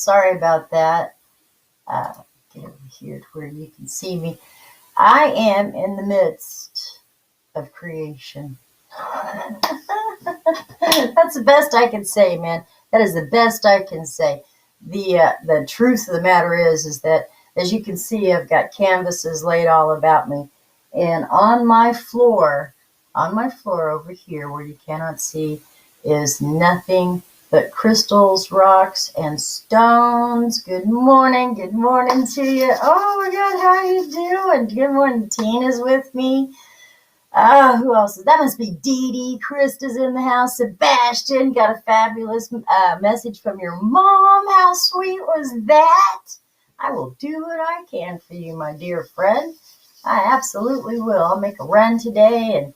Sorry about that. Get over here to where you can see me. I am in the midst of creation. That's the best I can say, man. That is the best I can say. The truth of the matter is that, as you can see, I've got canvases laid all about me, and on my floor over here where you cannot see, is nothing but crystals, rocks, and stones. Good morning to you. Oh my God, how are you doing? Good morning. Tina's with me. Who else? That must be Dee Dee. Krista's in the house. Sebastian got a fabulous message from your mom. How sweet was that? I will do what I can for you, my dear friend. I absolutely will. I'll make a run today and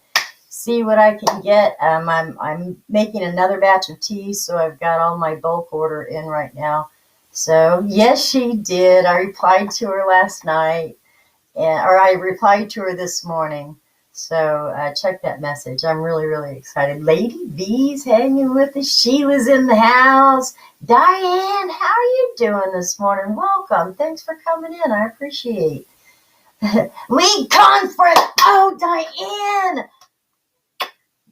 see what I can get. I'm making another batch of tea, so I've got all my bulk order in right now. So yes, she did. I replied to her last night, or I replied to her this morning. So check that message. I'm really, really excited. Lady B's hanging with us. Sheila's in the house. Diane, how are you doing this morning? Welcome. Thanks for coming in. I appreciate it. League conference. Oh, Diane.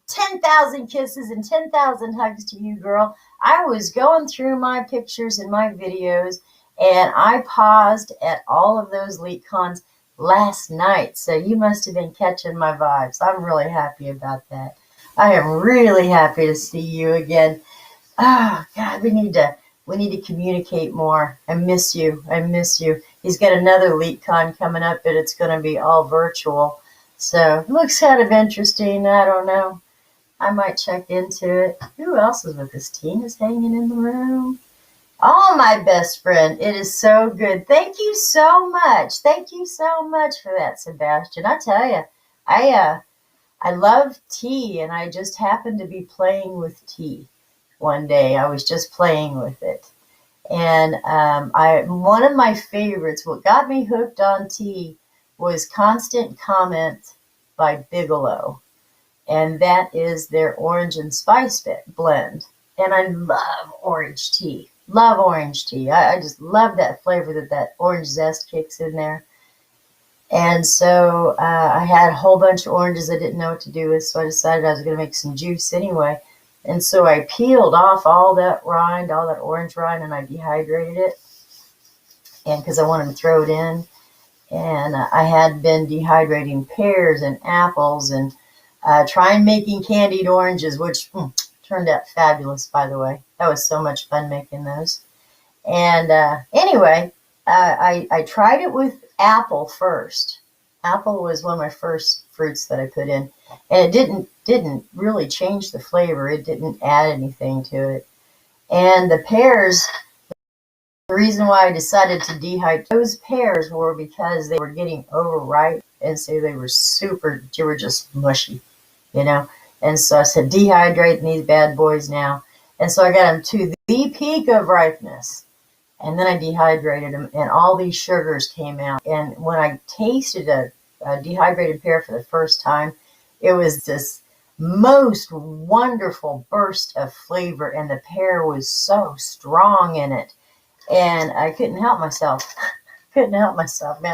10,000 kisses and 10,000 hugs to you, girl. I was going through my pictures and my videos, and I paused at all of those leak cons last night, so you must have been catching my vibes. I'm really happy about that. I am really happy to see you again. Oh God, we need to communicate more. I miss you. He's got another LeakCon coming up, but it's going to be all virtual, so it looks kind of interesting. I don't know. I might check into it. Who else is with us? Tina's hanging in the room. Oh, my best friend. It is so good. Thank you so much. Thank you so much for that, Sebastian. I tell you, I love tea, and I just happened to be playing with tea one day. I was just playing with it. And one of my favorites, what got me hooked on tea, was Constant Comment by Bigelow. And that is their orange and spice blend. And I love orange tea. Love orange tea. I just love that flavor that orange zest kicks in there. And so I had a whole bunch of oranges I didn't know what to do with, so I decided I was going to make some juice anyway. And so I peeled off all that rind, all that orange rind, and I dehydrated it. And because I wanted to throw it in. And I had been dehydrating pears and apples and trying making candied oranges, which turned out fabulous, by the way. That was so much fun making those. And anyway, I tried it with apple first. Apple was one of my first fruits that I put in, and it didn't really change the flavor. It didn't add anything to it. And the pears, the reason why I decided to dehydrate those pears were because they were getting overripe, and so they were just mushy, you know. And so I said, dehydrating these bad boys now. And so I got them to the peak of ripeness. And then I dehydrated them, and all these sugars came out. And when I tasted a dehydrated pear for the first time, it was this most wonderful burst of flavor, and the pear was so strong in it. And I couldn't help myself. Man. I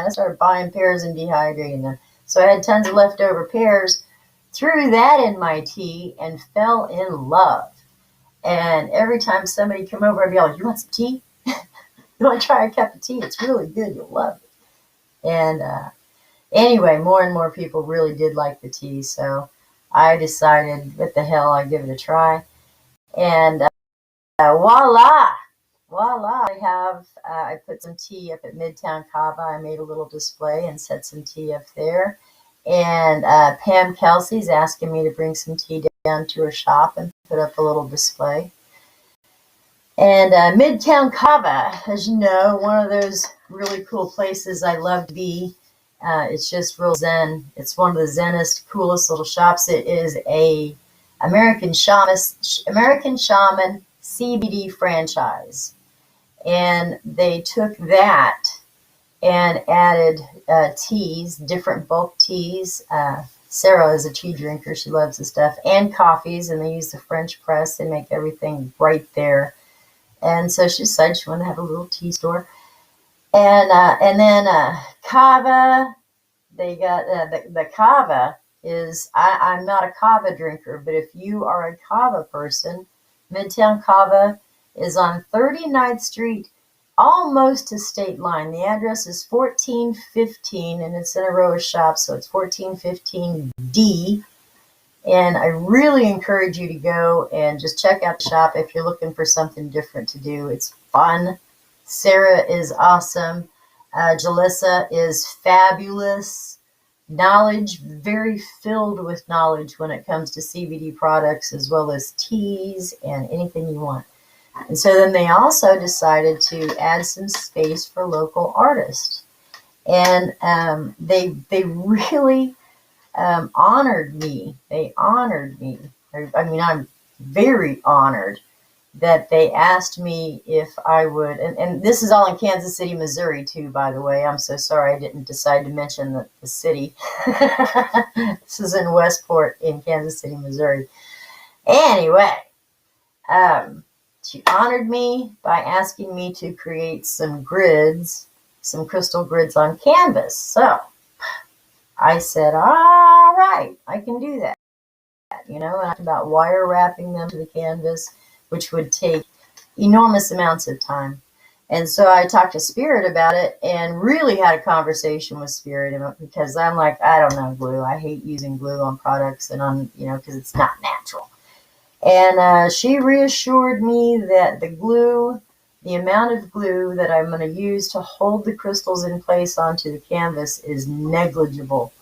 started buying pears and dehydrating them. So I had tons of leftover pears, threw that in my tea, and fell in love. And every time somebody came over, I'd be like, you want some tea? You want to try a cup of tea? It's really good. You'll love it. And anyway, more and more people really did like the tea. So I decided, what the hell, I'd give it a try. And voila. I put some tea up at Midtown Cuppa. I made a little display and set some tea up there. And Pam Kelsey's asking me to bring some tea down to her shop and put up a little display. And Midtown Cuppa, as you know, one of those really cool places I love to be. It's just real zen. It's one of the zenest, coolest little shops. It is a American Shaman CBD franchise. And they took that and added teas, different bulk teas. Sarah is a tea drinker. She loves the stuff. And coffees, and they use the French press. They make everything right there. And so she decided she wanted to have a little tea store. And then Cava, they got the Cava is, I'm not a Cava drinker, but if you are a Cava person, Midtown Cava is on 39th Street, almost to State Line. The address is 1415, and it's in a row of shops, so it's 1415D. And I really encourage you to go and just check out the shop if you're looking for something different to do. It's fun. Sarah is awesome. Jalissa is fabulous. Knowledge, very filled with knowledge when it comes to CBD products, as well as teas and anything you want. And so then they also decided to add some space for local artists. And they really honored me. They honored me. I mean, I'm very honored that they asked me if I would, and this is all in Kansas City, Missouri, too, by the way. I'm so sorry I didn't decide to mention the city. This is in Westport in Kansas City, Missouri. Anyway, she honored me by asking me to create some grids, some crystal grids on canvas. So I said, all right, I can do that. And I talked about wire wrapping them to the canvas, which would take enormous amounts of time. And so I talked to Spirit about it and really had a conversation with Spirit, because I'm like, I don't know glue. I hate using glue on products and on, because it's not natural. And she reassured me that the amount of glue that I'm going to use to hold the crystals in place onto the canvas is negligible.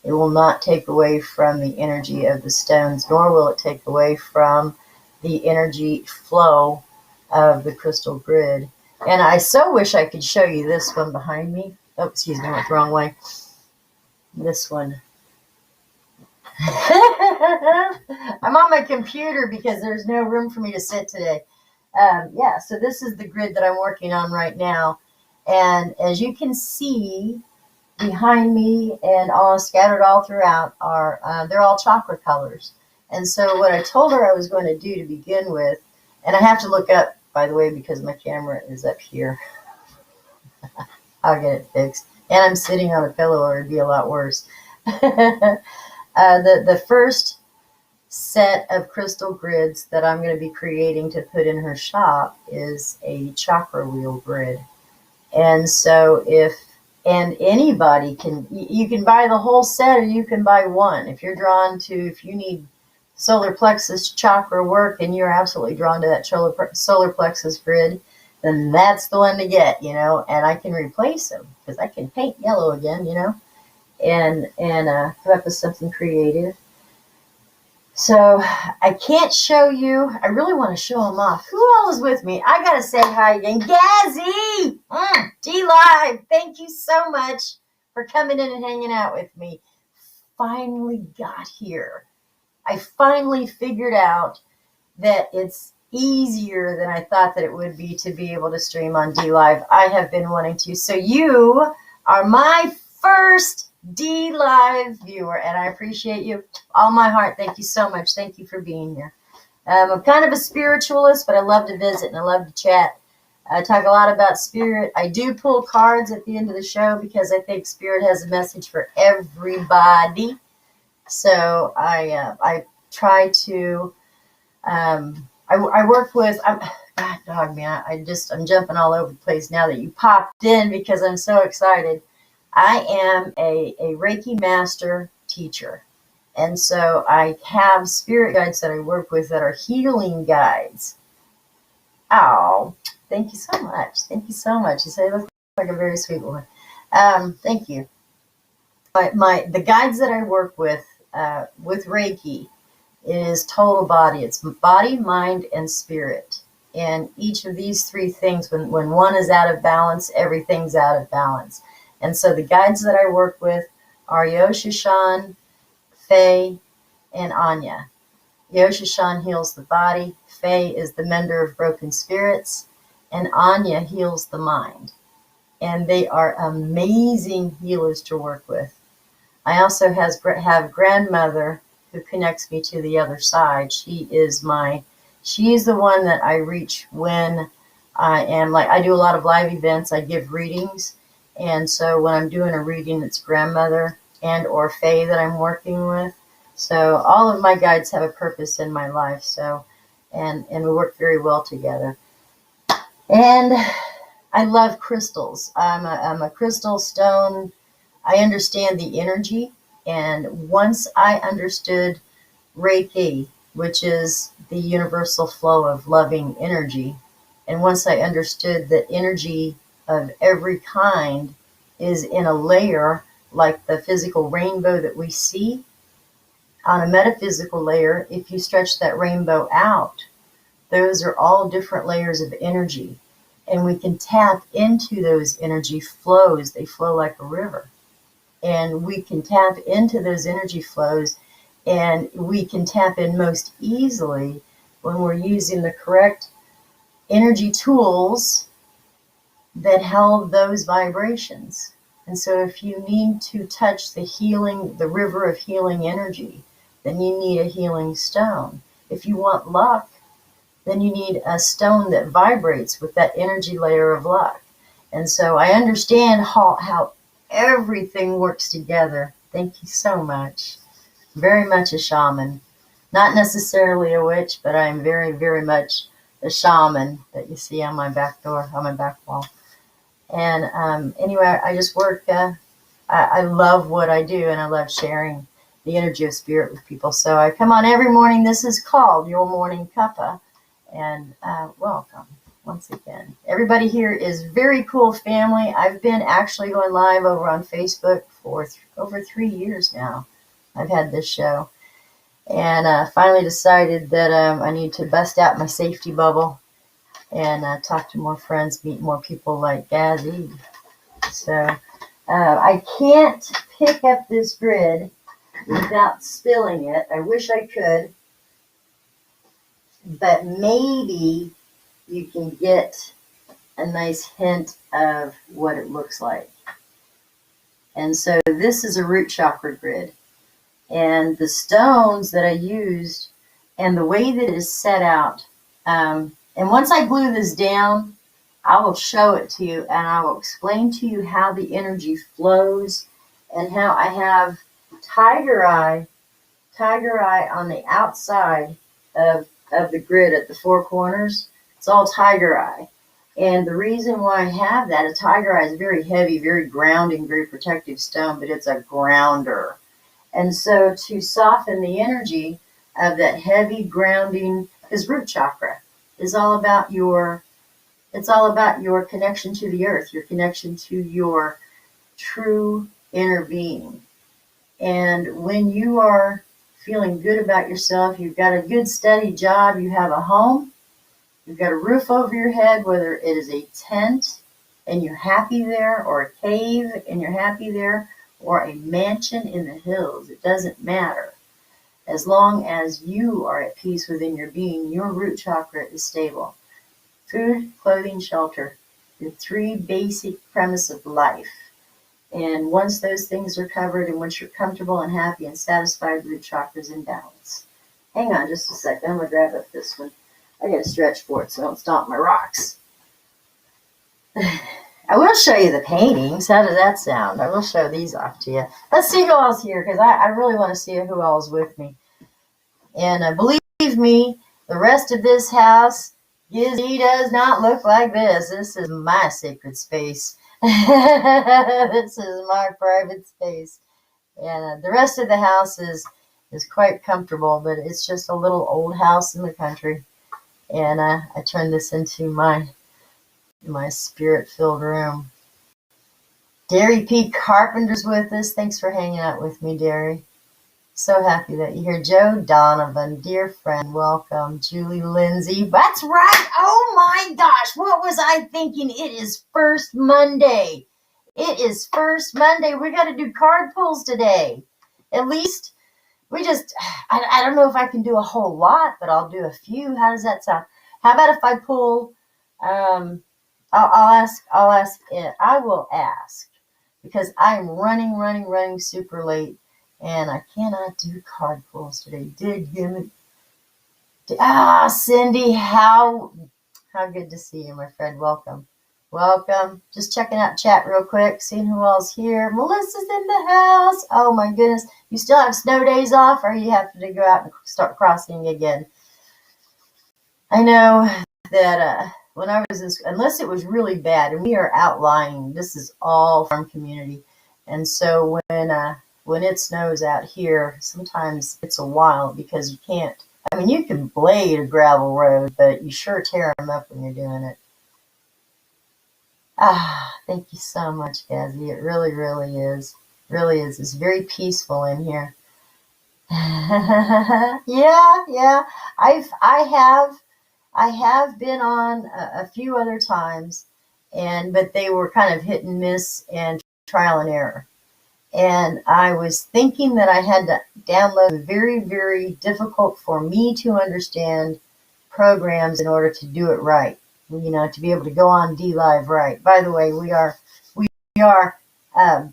It will not take away from the energy of the stones, nor will it take away from the energy flow of the crystal grid. And I so wish I could show you this one behind me. Oh, excuse me, I went the wrong way. This one. I'm on my computer because there's no room for me to sit today. Yeah, so this is the grid that I'm working on right now. And as you can see, behind me and all scattered all throughout are, they're all chakra colors. And so what I told her I was going to do to begin with, and I have to look up, by the way, because my camera is up here. I'll get it fixed. And I'm sitting on a pillow, or it'd be a lot worse. The first set of crystal grids that I'm going to be creating to put in her shop is a chakra wheel grid. And so and anybody you can buy the whole set, or you can buy one. If you're drawn to, if you need solar plexus chakra work and you're absolutely drawn to that solar plexus grid, then that's the one to get, and I can replace them because I can paint yellow again, and come up with something creative. So I can't show you. I really want to show them off. Who all is with me? I got to say hi again. Gazzy! D-Live, thank you so much for coming in and hanging out with me. Finally got here. I finally figured out that it's easier than I thought that it would be to be able to stream on D-Live. I have been wanting to. So you are my first D-Live viewer, and I appreciate you all my heart. Thank you so much. Thank you for being here. I'm kind of a spiritualist, but I love to visit and I love to chat. I talk a lot about spirit. I do pull cards at the end of the show because I think spirit has a message for everybody. So I try to, I work with, God, dog, man, I'm jumping all over the place now that you popped in because I'm so excited. I am a Reiki master teacher. And so I have spirit guides that I work with that are healing guides. Oh, thank you so much. Thank you so much. You say I look like a very sweet woman. Thank you. The guides that I work with Reiki is total body. It's body, mind, and spirit. And each of these three things, when one is out of balance, everything's out of balance. And so the guides that I work with are Yoshushan, Faye, and Anya. Yoshushan heals the body, Faye is the mender of broken spirits, and Anya heals the mind. And they are amazing healers to work with. I also have grandmother who connects me to the other side. She's the one that I reach when I do a lot of live events. I give readings. And so when I'm doing a reading, it's grandmother and or fae that I'm working with. So all of my guides have a purpose in my life. So, and we work very well together. And I love crystals. I'm a crystal stone. I understand the energy. And once I understood Reiki, which is the universal flow of loving energy, and once I understood that energy of every kind is in a layer like the physical rainbow that we see, on a metaphysical layer, if you stretch that rainbow out, those are all different layers of energy. And we can tap into those energy flows. They flow like a river. And we can tap into those energy flows, and we can tap in most easily when we're using the correct energy tools that held those vibrations. And so if you need to touch the river of healing energy, then you need a healing stone. If you want luck, then you need a stone that vibrates with that energy layer of luck. And so I understand how everything works together. Thank you so much. Very much a shaman. Not necessarily a witch, but I am very, very much the shaman that you see on my back door, on my back wall. And anyway, I just work. I love what I do, and I love sharing the energy of spirit with people. So I come on every morning. This is called Your Morning Cuppa, and welcome once again. Everybody here is very cool family. I've been actually going live over on Facebook for over 3 years now. I've had this show, and finally decided that I need to bust out my safety bubble and talk to more friends, meet more people like Gazzy. So I can't pick up this grid without spilling it. I wish I could, but maybe you can get a nice hint of what it looks like. And so this is a root chakra grid. And the stones that I used and the way that it is set out, and once I glue this down, I will show it to you and I will explain to you how the energy flows and how I have tiger eye on the outside of the grid at the four corners. It's all tiger eye. And the reason why I have that, a tiger eye is very heavy, very grounding, very protective stone, but it's a grounder. And so to soften the energy of that heavy grounding, because root chakra is all about your connection to the earth, your connection to your true inner being. And when you are feeling good about yourself, you've got a good steady job, you have a home, you've got a roof over your head, whether it is a tent and you're happy there, or a cave and you're happy there, or a mansion in the hills, it doesn't matter. As long as you are at peace within your being, your root chakra is stable. Food, clothing, shelter, the three basic premises of life. And once those things are covered, and once you're comfortable and happy and satisfied, root chakra's in balance. Hang on just a second. I'm going to grab up this one. I got to stretch for it so I don't stomp my rocks. I will show you the paintings. How does that sound? I will show these off to you. Let's see who else here, because I really want to see who else is with me. And believe me, the rest of this house, Gizzy does not look like this. This is my sacred space. This is my private space. And the rest of the house is quite comfortable, but it's just a little old house in the country. And I turned this into my spirit-filled room. Derry P. Carpenter's with us. Thanks for hanging out with me, Derry. So happy that you're here. Joe Donovan, dear friend, welcome. Julie Lindsay. That's right. Oh my gosh. What was I thinking? It is first Monday. It is first Monday. We got to do card pulls today. At least I don't know if I can do a whole lot, but I'll do a few. How does that sound? How about if I pull, I will ask, because I'm running super late. And I cannot do card pulls today. Cindy, how How good to see you, my friend. Welcome. Welcome. Just checking out chat real quick, seeing who else here. Melissa's in the house. Oh my goodness. You still have snow days off, or you have to go out and start crossing again? I know that when I was in, unless it was really bad, and we are outlying, this is all farm community. And so when it snows out here, sometimes it's a while because you can't, I mean, you can blade a gravel road, but you sure tear them up when you're doing it. Thank you so much, Gazzy. It really, really is. Really is. It's very peaceful in here. Yeah. I have been on a few other times, but they were kind of hit and miss and trial and error. And I was thinking that I had to download very, very difficult for me to understand programs in order to do it right. You know, to be able to go on DLive right. By the way, we are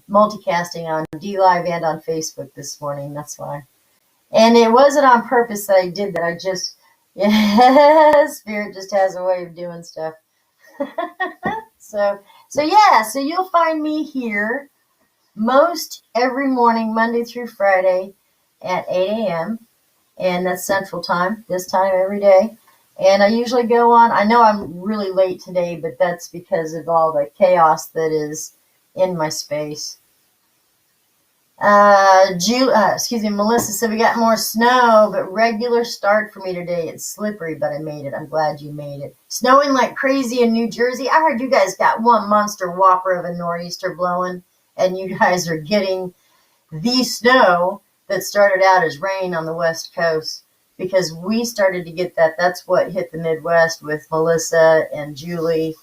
multicasting on DLive and on Facebook this morning. That's why. And it wasn't on purpose that I did that. I just, yeah, Spirit just has a way of doing stuff. So you'll find me here most every morning, Monday through Friday at 8 a.m. And that's Central Time, this time every day. And I usually go on, I know I'm really late today, but that's because of all the chaos that is in my space. Melissa said we got more snow, but regular start for me today. It's slippery, but I made it. I'm glad you made it. Snowing like crazy in New Jersey. I heard you guys got one monster whopper of a nor'easter blowing, and you guys are getting the snow that started out as rain on the West Coast, because we started to get that. That's what hit the Midwest with Melissa and Julie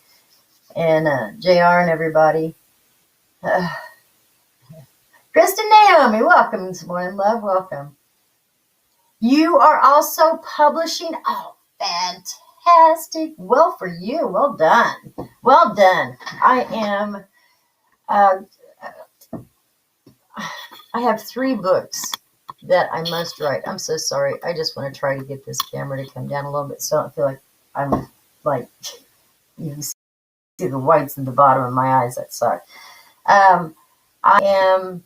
and JR and everybody. Kristen Naomi, welcome this morning, love, welcome. You are also publishing. Oh, fantastic. Well, for you, well done. Well done. I have 3 books that I must write. I'm so sorry. I just want to try to get this camera to come down a little bit so I don't feel like I'm like, you can see the whites at the bottom of my eyes. That suck. I am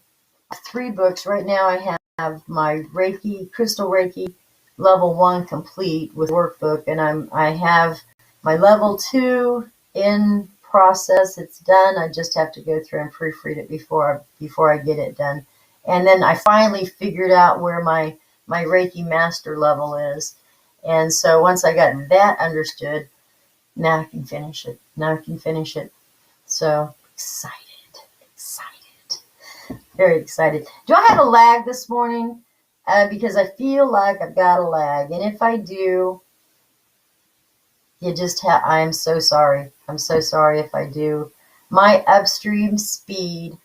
3 books. Right now I have my Reiki, Crystal Reiki level 1 complete with workbook, and I have my level 2 in process. It's done. I just have to go through and proofread it before I get it done. And then I finally figured out where my Reiki master level is. And so once I got that understood, now I can finish it. So excited. Very excited. Do I have a lag this morning? Because I feel like I've got a lag. And if I do, I'm so sorry. I'm so sorry if I do. My upstream speed,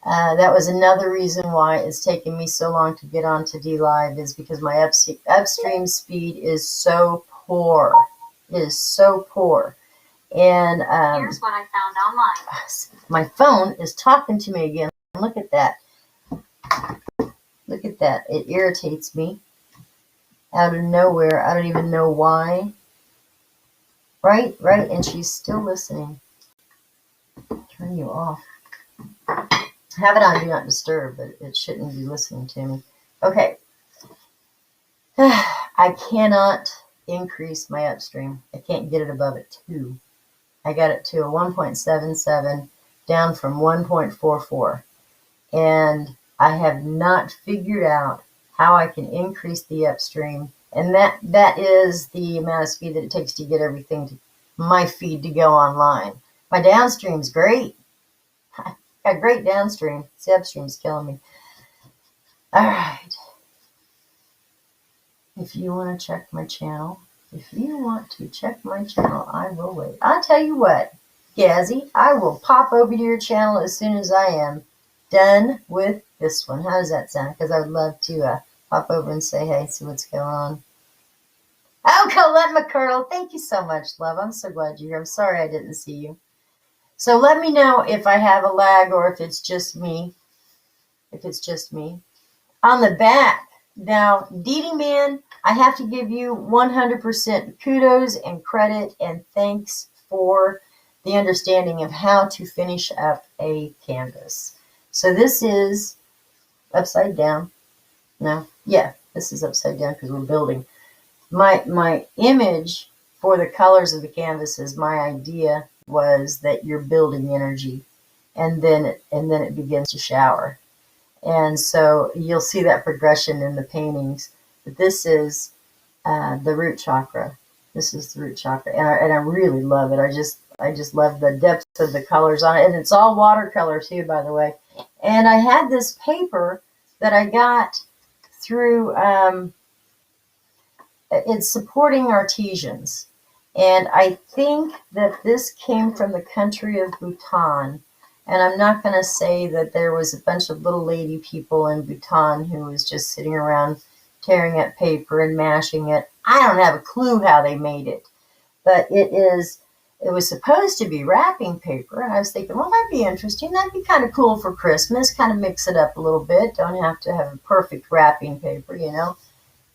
that was another reason why it's taken me so long to get onto DLive, is because my upstream speed is so poor. It is so poor. And here's what I found online. My phone is talking to me again. Look at that. Look at that. It irritates me out of nowhere. I don't even know why. Right. And she's still listening. Turn you off. Have it on Do Not Disturb, but it shouldn't be listening to me. Okay. I cannot increase my upstream. I can't get it above a 2. I got it to a 1.77 down from 1.44. And I have not figured out how I can increase the upstream. And that is the amount of speed that it takes to get everything to my feed to go online. My downstream's great. I got great downstream. The upstream's killing me. All right. If you want to check my channel, I will wait. I'll tell you what, Gazzy, I will pop over to your channel as soon as I am done with this one. How does that sound? Because I would love to pop over and say hey, see what's going on. Oh, Colette McCurl, thank you so much, love. I'm so glad you're here. I'm sorry I didn't see you. So let me know if I have a lag or if it's just me. On the back, Now, Dee Dee Man, I have to give you 100% kudos and credit and thanks for the understanding of how to finish up a canvas. So this is upside down. No, yeah, this is upside down because we're building. My image for the colors of the canvases, my idea was that you're building energy, and then it begins to shower. And so you'll see that progression in the paintings. But this is the root chakra. This is the root chakra, and I really love it. I just love the depth of the colors on it, and it's all watercolor too, by the way. And I had this paper that I got through. It's supporting artisans, and I think that this came from the country of Bhutan. And I'm not going to say that there was a bunch of little lady people in Bhutan who was just sitting around tearing up paper and mashing it. I don't have a clue how they made it, but it was supposed to be wrapping paper. And I was thinking, well, that'd be interesting. That'd be kind of cool for Christmas, kind of mix it up a little bit. Don't have to have a perfect wrapping paper, you know.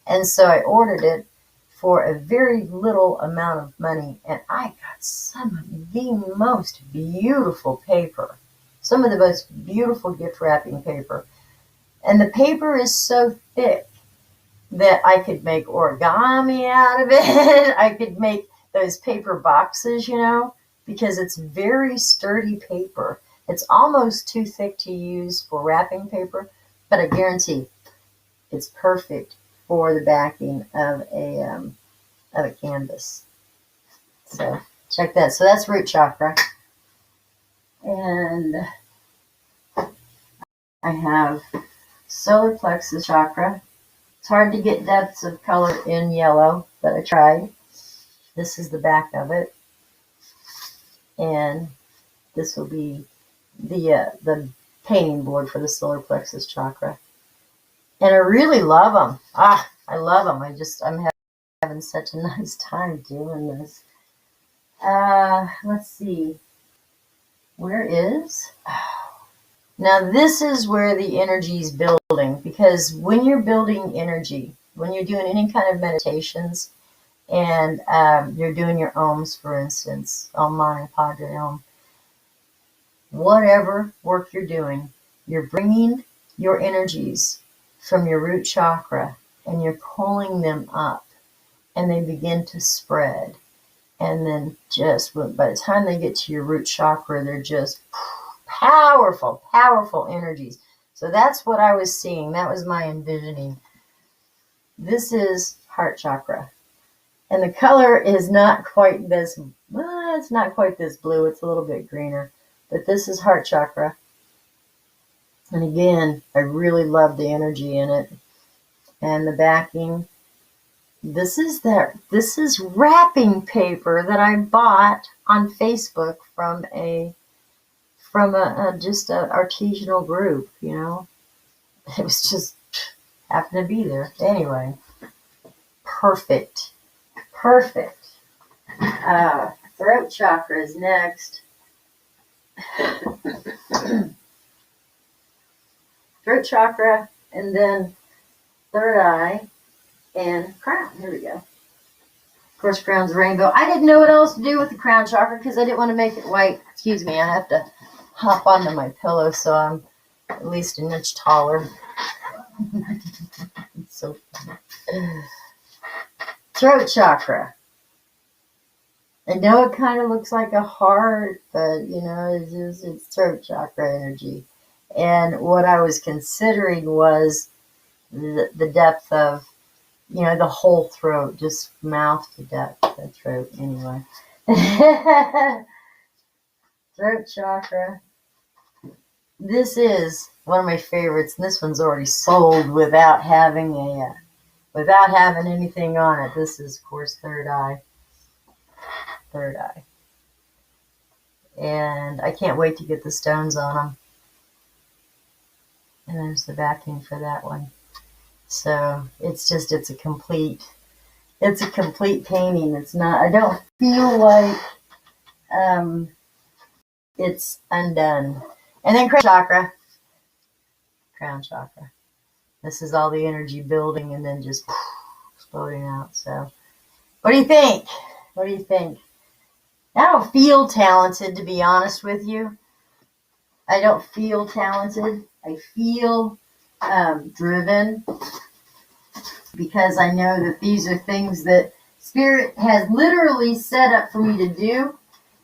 And so I ordered it for a very little amount of money, and I got some of the most beautiful paper, some of the most beautiful gift wrapping paper. And the paper is so thick that I could make origami out of it. I could make those paper boxes, you know, because it's very sturdy paper. It's almost too thick to use for wrapping paper, but I guarantee it's perfect for the backing of a canvas. So check that. So that's root chakra. And I have solar plexus chakra. It's hard to get depths of color in yellow, but I tried. This is the back of it. And this will be the painting board for the solar plexus chakra. And I really love them. I love them. I'm having such a nice time doing this. Let's see. Where is? Now this is where the energy is building, because when you're building energy, when you're doing any kind of meditations, and you're doing your ohms, for instance, Om Mani Padre Om, whatever work you're doing, you're bringing your energies from your root chakra and you're pulling them up, and they begin to spread. And then just by the time they get to your root chakra, they're just powerful, powerful energies. So that's what I was seeing. That was my envisioning. This is heart chakra. And the color is not quite this, it's not quite this blue. It's a little bit greener. But this is heart chakra. And again, I really love the energy in it. And the backing. This is wrapping paper that I bought on Facebook from a just an artisanal group, you know. It was just happened to be there. Anyway, perfect. Throat chakra is next. Throat chakra, and then third eye and crown. Here we go. Of course, crown's rainbow. I didn't know what else to do with the crown chakra because I didn't want to make it white. Excuse me, I have to hop onto my pillow so I'm at least an inch taller. It's so funny. Throat chakra. I know it kind of looks like a heart, but you know, it's throat chakra energy. And what I was considering was the depth of, you know, the whole throat, just mouth to depth, the throat anyway. Throat chakra. This is one of my favorites, and this one's already sold without having anything on it. This is, of course, third eye. Third eye. And I can't wait to get the stones on them. And there's the backing for that one. So it's a complete painting. It's not, I don't feel like it's undone. And then crown chakra. This is all the energy building and then just exploding out. So, what do you think? What do you think? I don't feel talented, to be honest with you. I don't feel talented. I feel driven because I know that these are things that Spirit has literally set up for me to do.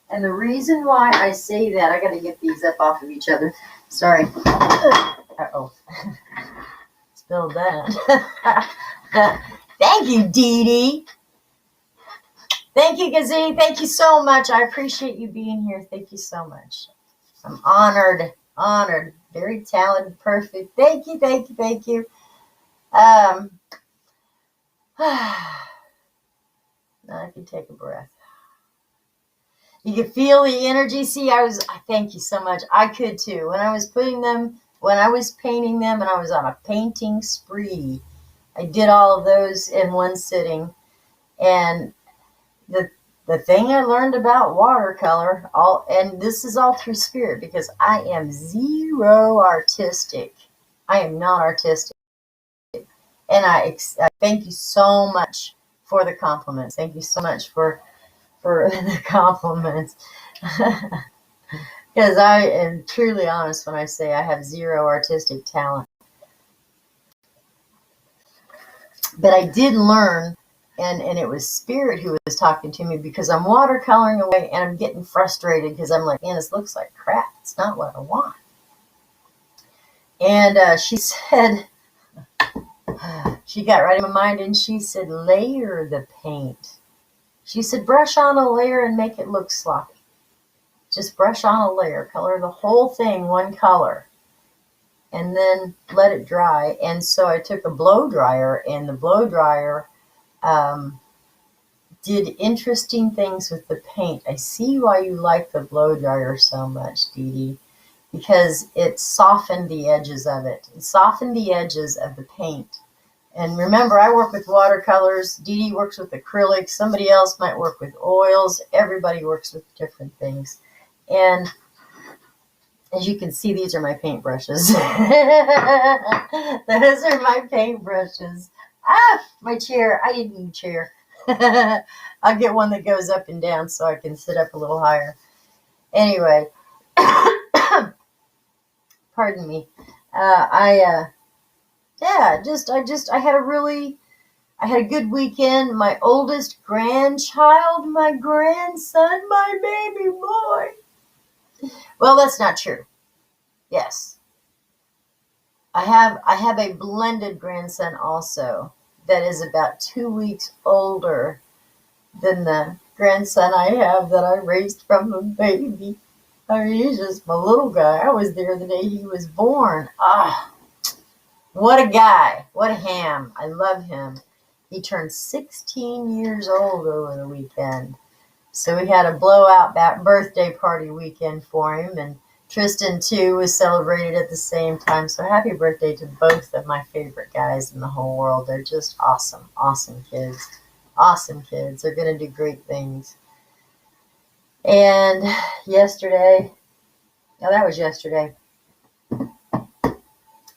And the reason why I say that, I got to get these up off of each other. Sorry. Uh-oh. Spilled that. Thank you, Dee Dee. Thank you, Gazee. Thank you so much. I appreciate you being here. Thank you so much. I'm honored. Very talented, perfect. Thank you. Now I can take a breath. You can feel the energy. See, thank you so much. I could too. When I was painting them, and I was on a painting spree, I did all of those in one sitting. And the thing I learned about watercolor, and this is all through Spirit, because I am zero artistic. I am not artistic. And I thank you so much for the compliments. Thank you so much for the compliments. Because I am truly honest when I say I have zero artistic talent. But I did learn, and it was Spirit who was talking to me, because I'm watercoloring away and I'm getting frustrated because I'm like, man, this looks like crap. It's not what I want. And she said, she got right in my mind and she said, layer the paint. She said, brush on a layer and make it look sloppy. Just brush on a layer, color the whole thing one color, and then let it dry. And so I took a blow dryer, and the blow dryer did interesting things with the paint. I see why you like the blow dryer so much, Dee Dee, because it softened the edges of it. It softened the edges of the paint. And remember, I work with watercolors. Dee Dee works with acrylics. Somebody else might work with oils. Everybody works with different things. And as you can see, these are my paintbrushes. Those are my paintbrushes. Ah, my chair. I didn't need a chair. I'll get one that goes up and down so I can sit up a little higher. Anyway, pardon me. I had a good weekend. My oldest grandchild, my grandson, my baby boy. Well, that's not true. Yes. I have a blended grandson also that is about 2 weeks older than the grandson I have that I raised from a baby. I mean, he's just my little guy. I was there the day he was born. Ah, what a guy. What a ham. I love him. He turned 16 years old over the weekend. So we had a blowout birthday party weekend for him, and Tristan too was celebrated at the same time. So happy birthday to both of my favorite guys in the whole world. They're just awesome, awesome kids. Awesome kids. They're going to do great things. And yesterday, that was yesterday.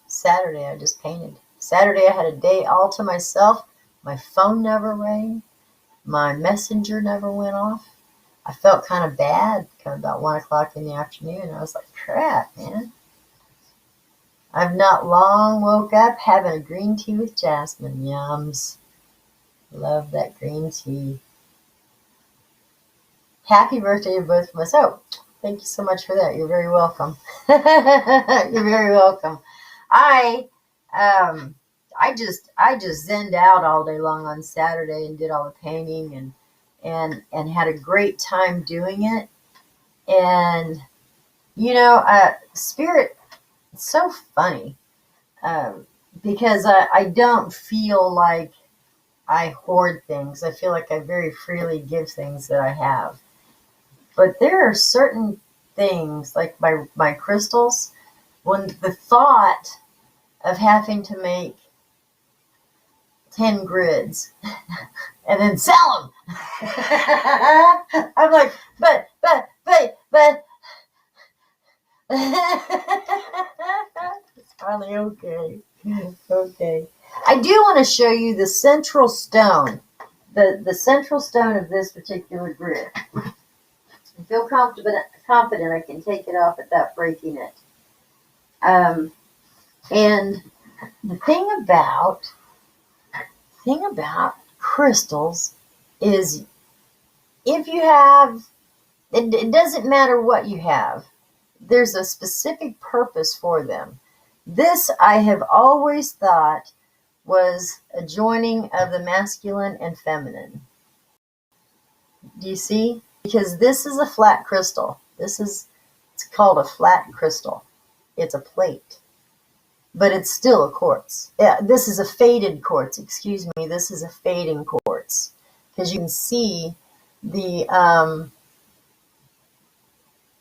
Saturday, I just painted. Saturday, I had a day all to myself. My phone never rang. My messenger never went off. I felt kind of bad, kind of about 1 o'clock in the afternoon. I was like, crap, man. I've not long woke up having a green tea with jasmine. Yums. Love that green tea. Happy birthday to both of us. Oh, thank you so much for that. You're very welcome. You're very welcome. I just zenned out all day long on Saturday and did all the painting and had a great time doing it. And Spirit, it's so funny because I don't feel like I hoard things. I feel like I very freely give things that I have. But there are certain things, like my crystals, when the thought of having to make 10 grids and then sell them. I'm like, but. It's Finally, okay. Okay. I do want to show you the central stone, the central stone of this particular grid. I feel confident I can take it off without breaking it. And the thing about crystals is if you have, it doesn't matter what you have, there's a specific purpose for them. This I have always thought was a joining of the masculine and feminine. Do you see? Because this is a flat crystal. It's called a flat crystal. It's a plate. But it's still a quartz. Yeah, this is a faded quartz. Excuse me. This is a fading quartz. Because you can see the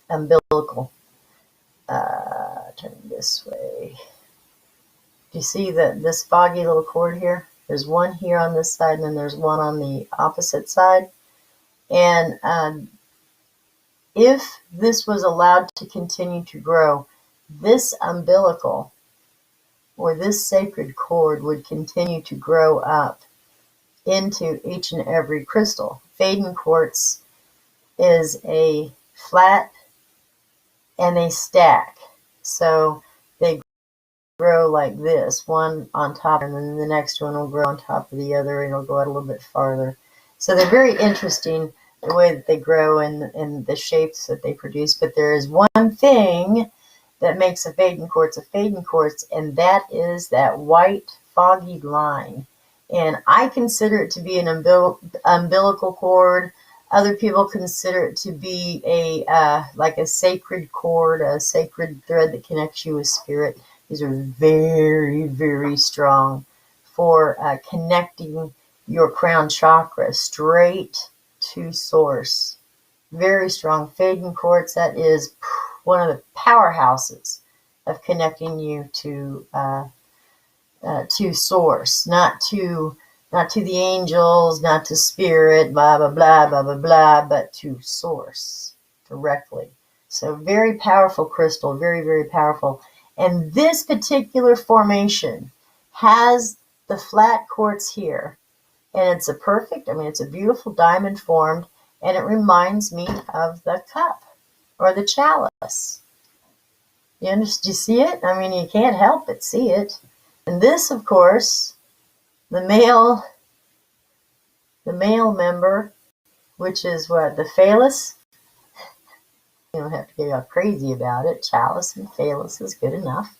umbilical. Turn this way. Do you see this foggy little cord here? There's one here on this side, and then there's one on the opposite side. And if this was allowed to continue to grow, this umbilical or this sacred cord would continue to grow up into each and every crystal. Fading quartz is a flat and a stack. So they grow like this, one on top, and then the next one will grow on top of the other, and it'll go out a little bit farther. So they're very interesting, the way that they grow and the shapes that they produce. But there is one thing that makes a fading quartz, and that is that white foggy line. And I consider it to be an umbilical cord. Other people consider it to be like a sacred cord, a sacred thread that connects you with spirit. These are very, very strong for connecting your crown chakra straight to source. Very strong. Fading quartz, that is one of the powerhouses of connecting you to source, not to the angels, not to spirit, blah blah blah blah blah blah, but to source directly. So very powerful crystal, very, very powerful. And this particular formation has the flat quartz here, and it's a beautiful diamond formed, and it reminds me of the cup or the chalice. Do you see it? I mean, you can't help but see it. And this, of course, the male member, which is what? The phallus. You don't have to get all crazy about it. Chalice and phallus is good enough.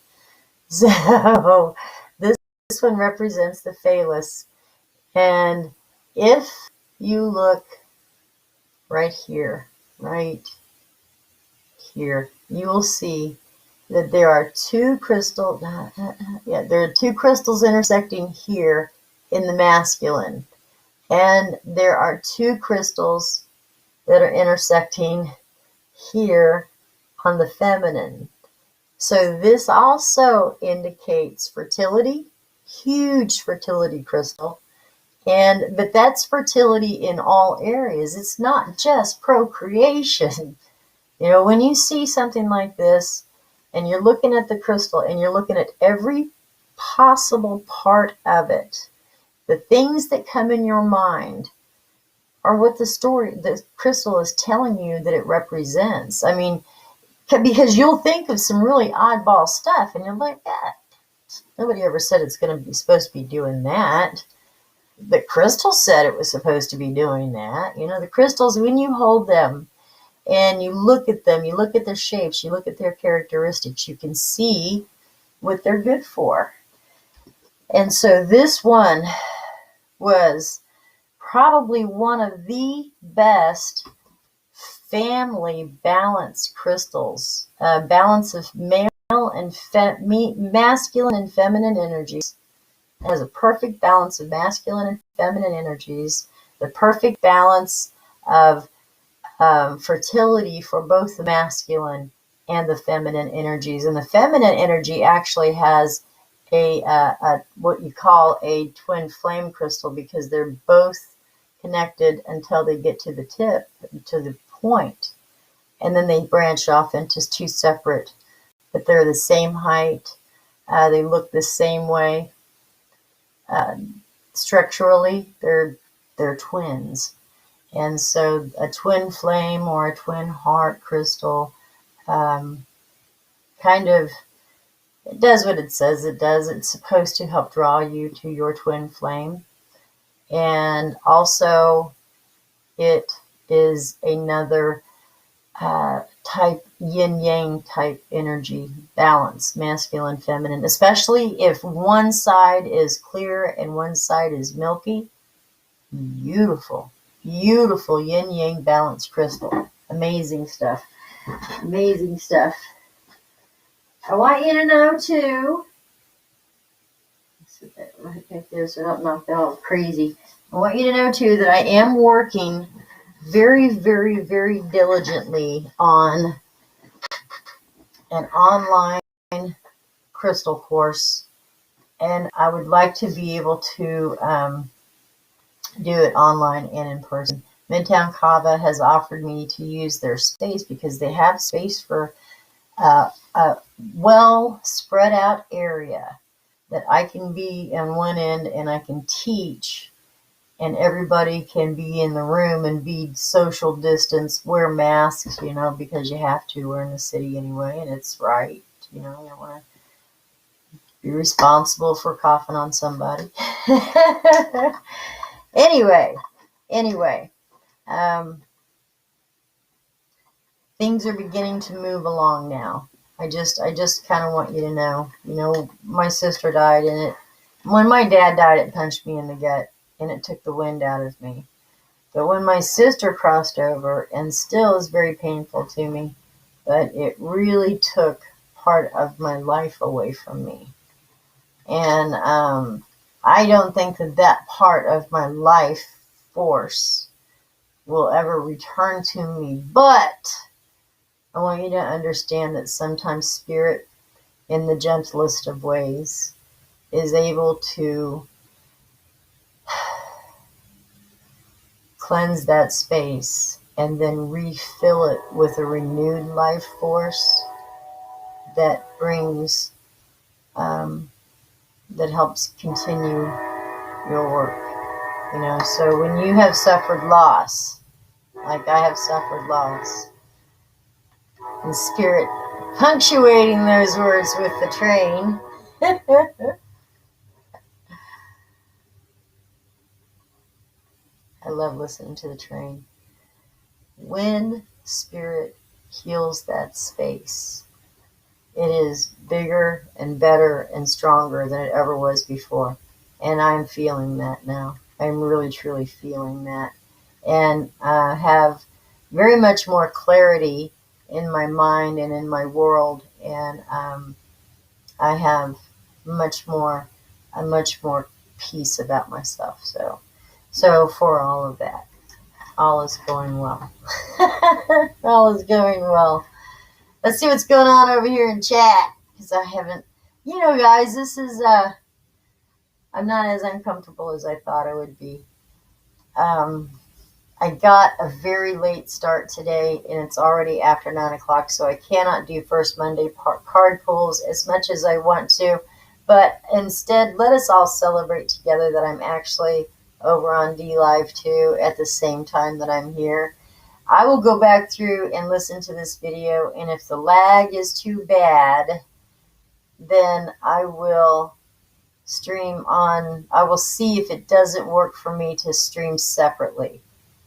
So this one represents the phallus. And if you look right here, you will see that there are two crystals. There are two crystals intersecting here in the masculine, and there are two crystals that are intersecting here on the feminine. So this also indicates fertility, huge fertility crystal. But that's fertility in all areas. It's not just procreation. When you see something like this and you're looking at the crystal and you're looking at every possible part of it, the things that come in your mind are what the crystal is telling you that it represents. I mean, because you'll think of some really oddball stuff and you're like, nobody ever said it's going to be supposed to be doing that. The crystal said it was supposed to be doing that. The crystals, when you hold them and you look at them, you look at their shapes, you look at their characteristics, you can see what they're good for. And so this one was probably one of the best family balance crystals, balance of masculine and feminine energies. It has a perfect balance of masculine and feminine energies, the perfect balance of fertility for both the masculine and the feminine energies. And the feminine energy actually has what you call a twin flame crystal, because they're both connected until they get to the tip, to the point, and then they branch off into two separate, but they're the same height, They look the same way. Structurally, they're twins. And so a twin flame or a twin heart crystal um, kind of it does what it says it does. It's supposed to help draw you to your twin flame. And also, it is another type yin yang type energy balance, masculine, feminine, especially if one side is clear and one side is milky. Beautiful, beautiful yin yang balance crystal. Amazing stuff. Amazing stuff. I want you to know too. Set that right back there so I don't knock that all crazy. I want you to know too that I am working very, very, very diligently on an online crystal course, and I would like to be able to do it online and in person. Midtown Cava has offered me to use their space because they have space for a well spread out area that I can be on one end and I can teach, and everybody can be in the room and be social distance, wear masks, because you have to. We're in the city anyway, and it's right. You don't want to be responsible for coughing on somebody. Anyway, things are beginning to move along now. I just kind of want you to know, my sister died, and when my dad died, it punched me in the gut, and it took the wind out of me. But when my sister crossed over, and still is very painful to me, but it really took part of my life away from me. And I don't think that part of my life force will ever return to me. But I want you to understand that sometimes spirit, in the gentlest of ways, is able to cleanse that space and then refill it with a renewed life force that brings, that helps continue your work. So when you have suffered loss, like I have suffered loss, and spirit punctuating those words with the train, I love listening to the train. When spirit heals that space, it is bigger and better and stronger than it ever was before. And I'm feeling that now. I'm really, truly feeling that. And have very much more clarity in my mind and in my world. And I have much more peace about myself. So for all of that, all is going well. All is going well. Let's see what's going on over here in chat, because I haven't, guys, this is, I'm not as uncomfortable as I thought I would be. I got a very late start today, and it's already after 9 o'clock, so I cannot do First Monday card pulls as much as I want to. But instead, let us all celebrate together that I'm actually over on DLive too at the same time that I'm here. I will go back through and listen to this video, and if the lag is too bad, then I will I will see if it doesn't work for me to stream separately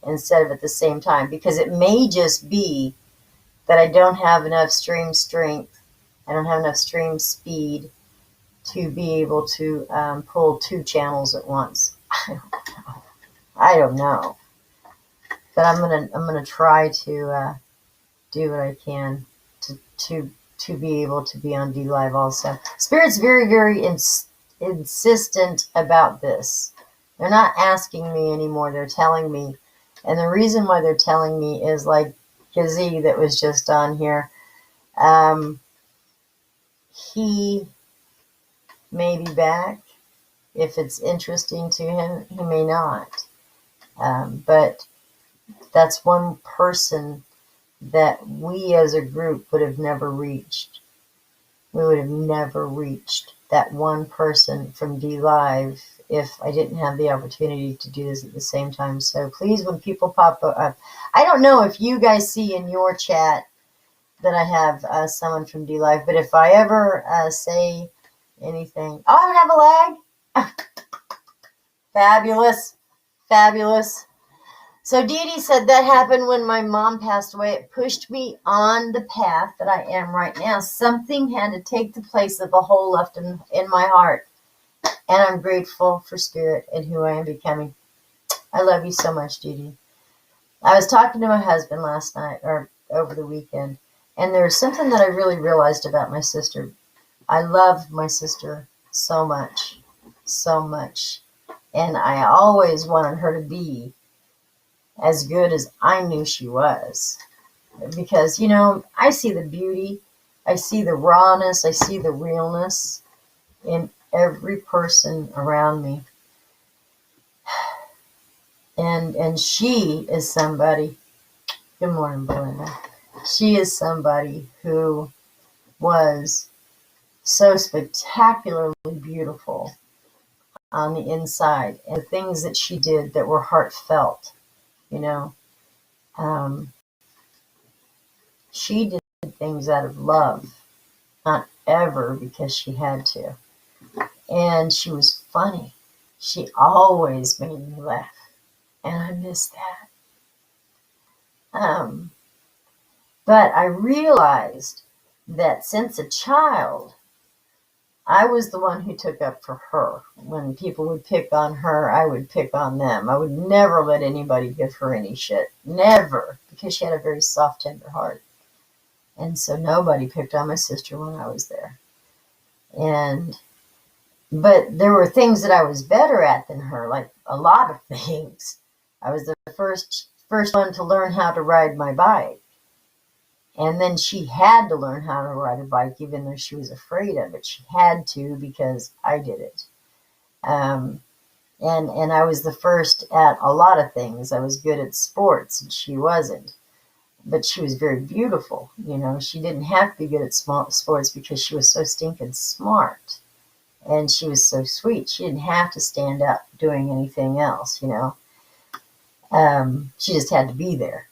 instead of at the same time, because it may just be that I don't have enough stream strength, I don't have enough stream speed to be able to pull two channels at once. I don't know. But I'm gonna try to do what I can to be able to be on DLive also. Spirit's very, very insistent about this. They're not asking me anymore. They're telling me, and the reason why they're telling me is like Gazee that was just on here. He may be back. If it's interesting to him, he may not. But that's one person that we as a group would have never reached. we would have never reached that one person from D Live if I didn't have the opportunity to do this at the same time. So please, when people pop up, I don't know if you guys see in your chat that I have someone from D Live, but if I ever say anything, oh, I don't have a lag. Fabulous, fabulous. So Dee Dee said that happened when my mom passed away. It pushed me on the path that I am right now. Something had to take the place of the hole left in my heart. And I'm grateful for Spirit and who I am becoming. I love you so much, Dee Dee. I was talking to my husband last night, or over the weekend, and there was something that I really realized about my sister. I love my sister so much, so much. And I always wanted her to be as good as I knew she was. Because, you know, I see the beauty, I see the rawness, I see the realness in every person around me. And she is somebody, good morning, Belinda. She is somebody who was so spectacularly beautiful on the inside. And the things that she did that were heartfelt, you know. She did things out of love, not ever because she had to. And she was funny. She always made me laugh. And I miss that. But I realized that since a child, I was the one who took up for her. When people would pick on her, I would pick on them. I would never let anybody give her any shit. Never. Because she had a very soft, tender heart. And so nobody picked on my sister when I was there. But there were things that I was better at than her, like a lot of things. I was the first one to learn how to ride my bike. And then she had to learn how to ride a bike, even though she was afraid of it. She had to because I did it. And I was the first at a lot of things. I was good at sports, and she wasn't. But she was very beautiful. You know, she didn't have to be good at sports because she was so stinking smart. And she was so sweet. She didn't have to stand up doing anything else, you know. She just had to be there.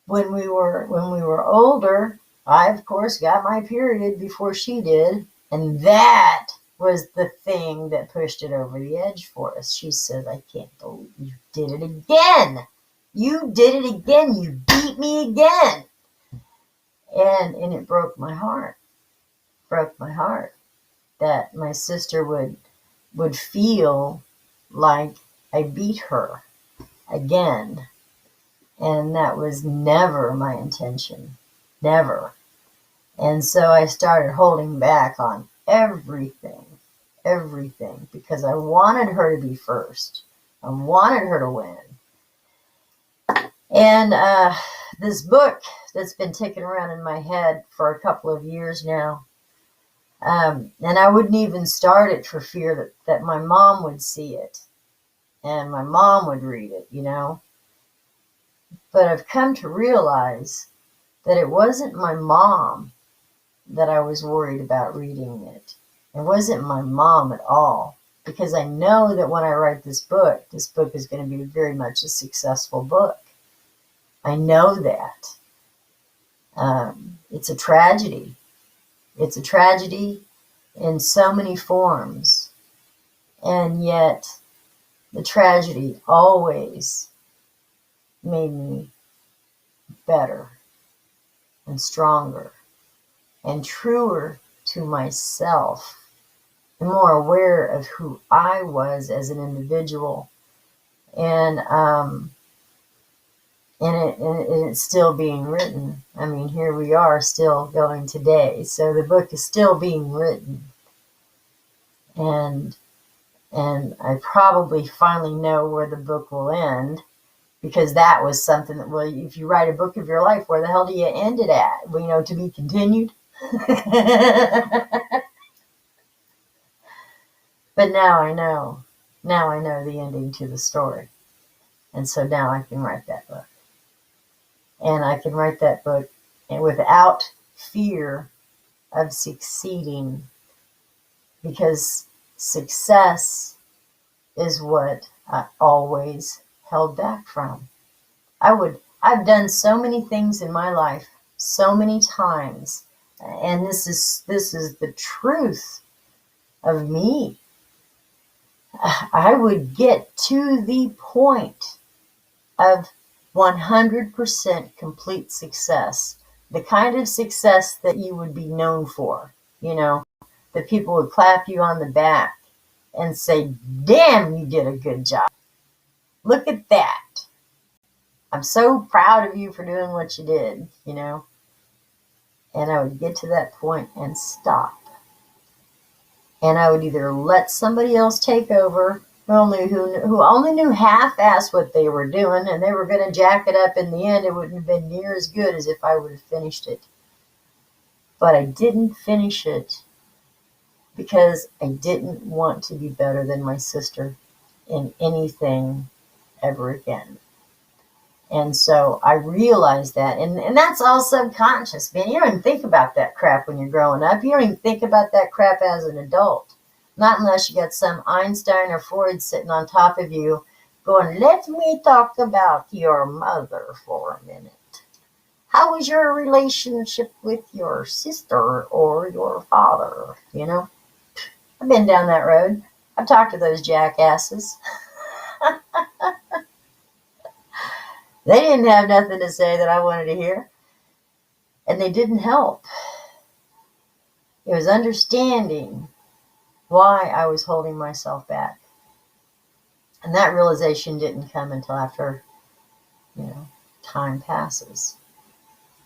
When we were older, I of course got my period before she did, and that was the thing that pushed it over the edge for us. She said, "I can't believe you did it again. You did it again. You beat me again." And it broke my heart. Broke my heart that my sister would feel like I beat her again. And that was never my intention. Never. And so I started holding back on everything, because I wanted her to be first. I wanted her to win. And this book that's been ticking around in my head for a couple of years now, and I wouldn't even start it for fear that my mom would see it and my mom would read it, you know. But I've come to realize that it wasn't my mom that I was worried about reading it. It wasn't my mom at all, because I know that when I write this book is going to be very much a successful book. I know that. It's a tragedy. It's a tragedy in so many forms. And yet, the tragedy always made me better and stronger and truer to myself and more aware of who I was as an individual. And it's still being written. I mean, here we are still going today. So the book is still being written. And I probably finally know where the book will end, because that was something that, well, if you write a book of your life, where the hell do you end it at? Well, you know, to be continued. But now I know. Now I know the ending to the story. And so now I can write that book. And I can write that book and without fear of succeeding, because success is what I always held back from. I've done so many things in my life so many times, and this is the truth of me. I would get to the point of 100% complete success, the kind of success that you would be known for, that people would clap you on the back and say, damn, you did a good job. Look at that. I'm so proud of you for doing what you did, And I would get to that point and stop. And I would either let somebody else take over who only knew half-ass what they were doing, and they were going to jack it up in the end. It wouldn't have been near as good as if I would have finished it. But I didn't finish it because I didn't want to be better than my sister in anything ever again. And so I realized that, and that's all subconscious, man. You don't even think about that crap when you're growing up. You don't even think about that crap as an adult. Not unless you got some Einstein or Freud sitting on top of you going, let me talk about your mother for a minute. How was your relationship with your sister or your father? I've been down that road. I've talked to those jackasses. They didn't have nothing to say that I wanted to hear. And they didn't help. It was understanding why I was holding myself back. And that realization didn't come until after, time passes.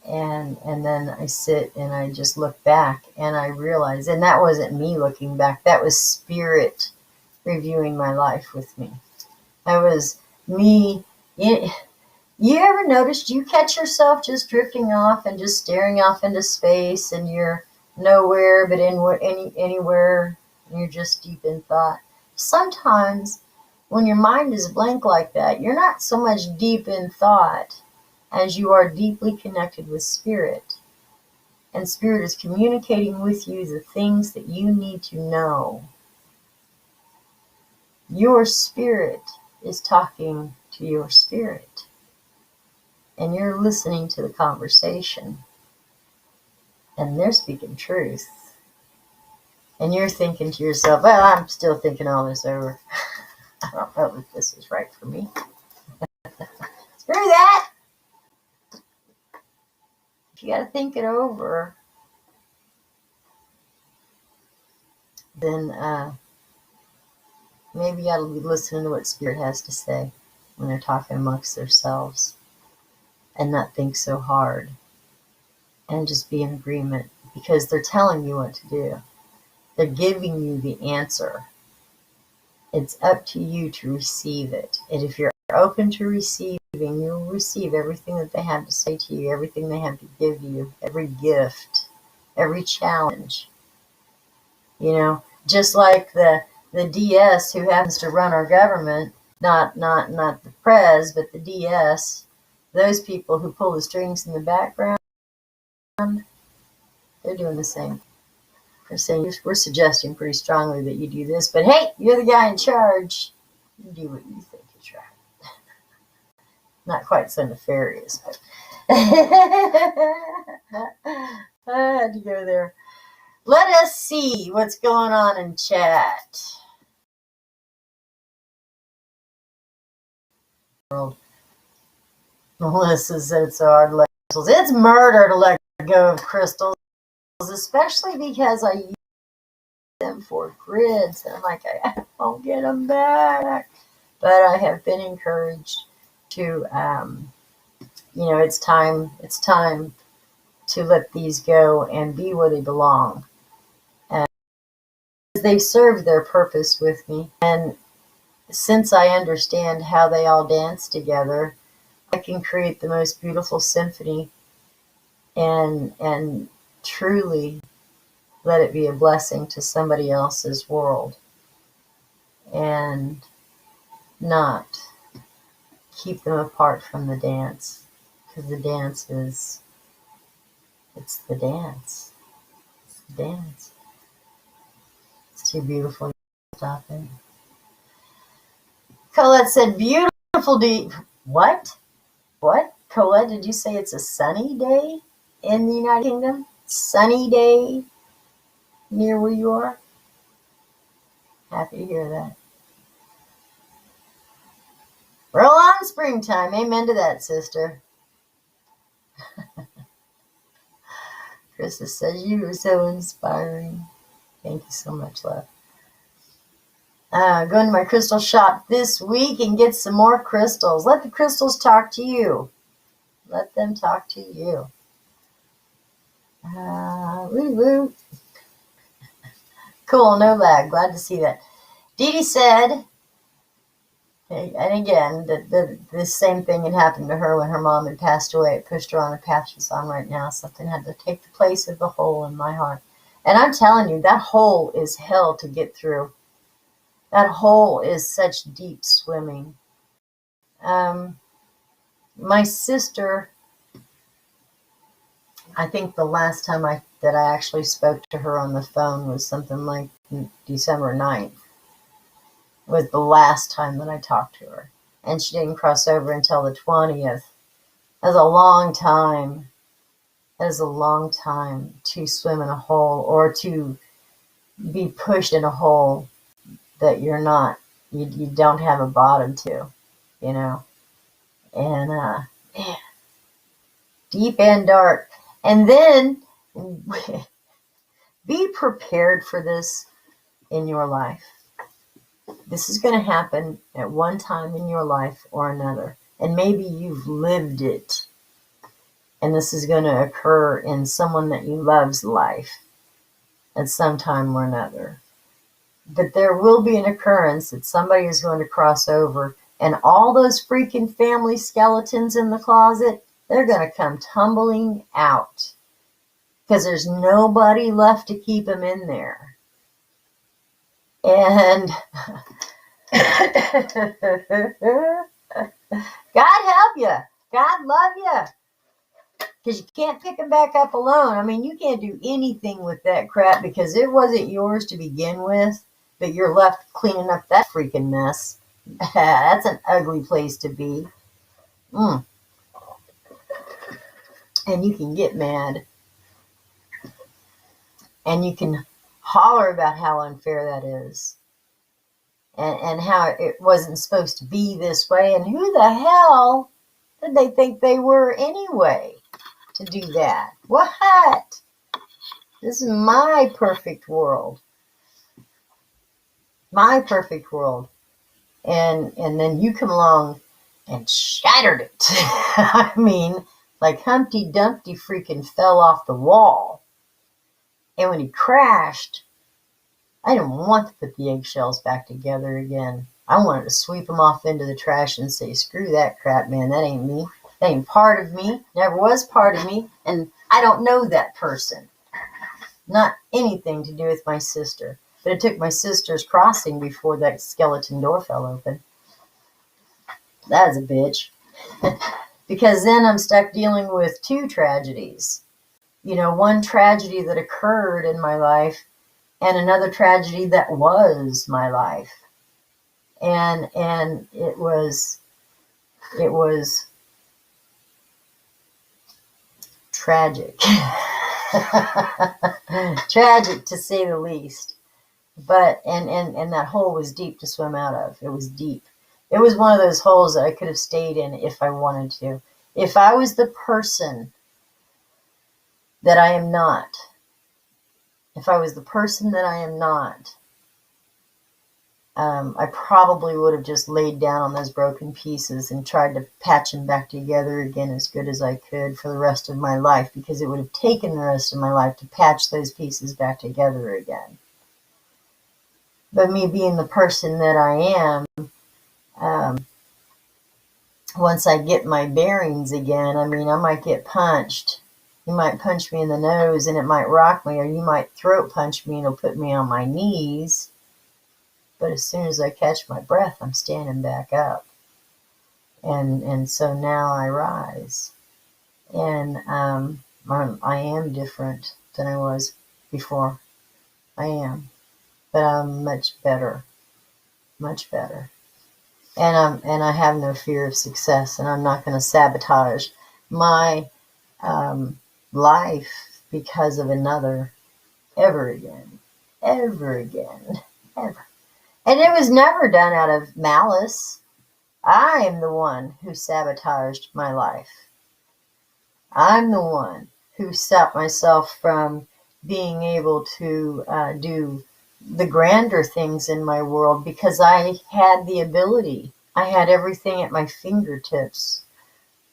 And then I sit and I just look back and I realize, and that wasn't me looking back, that was spirit reviewing my life with me. That was me. You ever noticed you catch yourself just drifting off and just staring off into space, and you're nowhere but anywhere, and you're just deep in thought? Sometimes when your mind is blank like that, you're not so much deep in thought as you are deeply connected with spirit. And spirit is communicating with you the things that you need to know. Your spirit is talking to your spirit. And you're listening to the conversation. And they're speaking truth. And you're thinking to yourself, well, I'm still thinking all this over. I don't know if this is right for me. Screw that! If you got to think it over, then maybe you ought to be listening to what spirit has to say when they're talking amongst themselves, and not think so hard, and just be in agreement, because they're telling you what to do. They're giving you the answer. It's up to you to receive it. And if you're open to receiving, you'll receive everything that they have to say to you, everything they have to give you, every gift, every challenge. Just like the DS who happens to run our government, not the Prez, but the DS, those people who pull the strings in the background, they're doing the same. We're suggesting pretty strongly that you do this, but hey, you're the guy in charge. You do what you think is right. Not quite so nefarious, but I had to go there. Let us see what's going on in chat. Melissa said it's so hard to let crystals. It's murder to let go of crystals, especially because I use them for grids, and I'm like, I won't get them back. But I have been encouraged to, it's time to let these go and be where they belong. And they serve their purpose with me. And since I understand how they all dance together, I can create the most beautiful symphony and truly let it be a blessing to somebody else's world, and not keep them apart from the dance, because the dance is It's the dance. It's the dance. It's too beautiful to stop it. Colette said, beautiful day. What? What? Colette, did you say it's a sunny day in the United Kingdom? Sunny day near where you are? Happy to hear that. Roll on springtime. Amen to that, sister. Krista says, you are so inspiring. Thank you so much, love. Going to my crystal shop this week and get some more crystals. Let the crystals talk to you. Let them talk to you. Woo woo. Cool, no lag. Glad to see that. Dee Dee said, and again, the same thing had happened to her when her mom had passed away. It pushed her on the path she's on right now. Something had to take the place of the hole in my heart. And I'm telling you, that hole is hell to get through. That hole is such deep swimming. My sister, I think the last time that I actually spoke to her on the phone was something like December 9th. Was the last time that I talked to her. And she didn't cross over until the 20th. That's a long time. That is a long time to swim in a hole or to be pushed in a hole that you're not, you don't have a bottom to, you know. And, man, deep and dark. And then be prepared for this in your life. This is going to happen at one time in your life or another. And maybe you've lived it. And this is going to occur in someone that you love's life at some time or another. But there will be an occurrence that somebody is going to cross over, and all those freaking family skeletons in the closet, they're going to come tumbling out. Because there's nobody left to keep them in there. And God help you. God love you. Because you can't pick them back up alone. I mean, you can't do anything with that crap because it wasn't yours to begin with, but you're left cleaning up that freaking mess. That's an ugly place to be. And you can get mad. And you can holler about how unfair that is. And how it wasn't supposed to be this way. And who the hell did they think they were anyway to do that? What? This is my perfect world. My perfect world. And then you come along and shattered it. I mean, like Humpty Dumpty freaking fell off the wall. And when he crashed, I didn't want to put the eggshells back together again. I wanted to sweep them off into the trash and say, screw that crap, man. That ain't me. That ain't part of me. Never was part of me. And I don't know that person. Not anything to do with my sister. But it took my sister's crossing before that skeleton door fell open. That was a bitch. Because then I'm stuck dealing with two tragedies. You know, one tragedy that occurred in my life and another tragedy that was my life. And it was tragic. Tragic to say the least. But and that hole was deep to swim out of. It was deep. It was one of those holes that I could have stayed in if I wanted to. If I was the person that I am not, I probably would have just laid down on those broken pieces and tried to patch them back together again as good as I could for the rest of my life, because it would have taken the rest of my life to patch those pieces back together again. But me being the person that I am, once I get my bearings again, I mean, I might get punched. You might punch me in the nose and it might rock me, or you might throat punch me and it'll put me on my knees. But as soon as I catch my breath, I'm standing back up. And so now I rise. And I am different than I was before. I am. But I'm much better. Much better. And I have no fear of success, and I'm not going to sabotage my life because of another ever again. Ever again. Ever. And it was never done out of malice. I am the one who sabotaged my life. I'm the one who stopped myself from being able to do the grander things in my world because I had the ability. I had everything at my fingertips.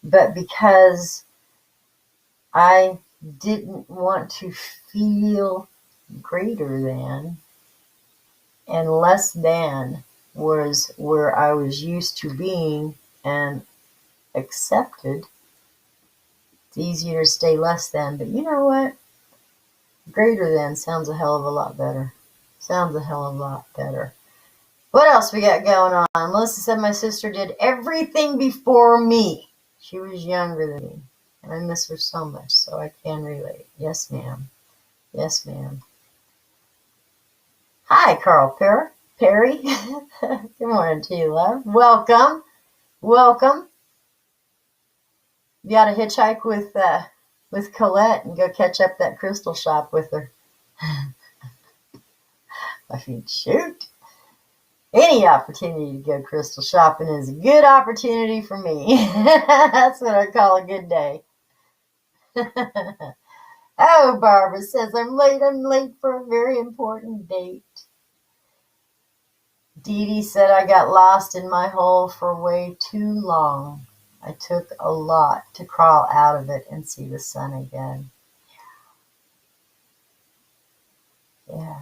But because I didn't want to feel greater than and less than was where I was used to being and accepted, it's easier to stay less than. But you know what? Greater than sounds a hell of a lot better. Sounds a hell of a lot better. What else we got going on? Melissa said my sister did everything before me. She was younger than me. And I miss her so much, so I can relate. Yes, ma'am. Yes, ma'am. Hi, Carl Perry. Good morning to you, love. Welcome. Welcome. You got to hitchhike with Colette and go catch up that crystal shop with her. I mean, shoot. Any opportunity to go crystal shopping is a good opportunity for me. That's what I call a good day. Oh, Barbara says, I'm late for a very important date. Dee Dee said I got lost in my hole for way too long. I took a lot to crawl out of it and see the sun again. Yeah.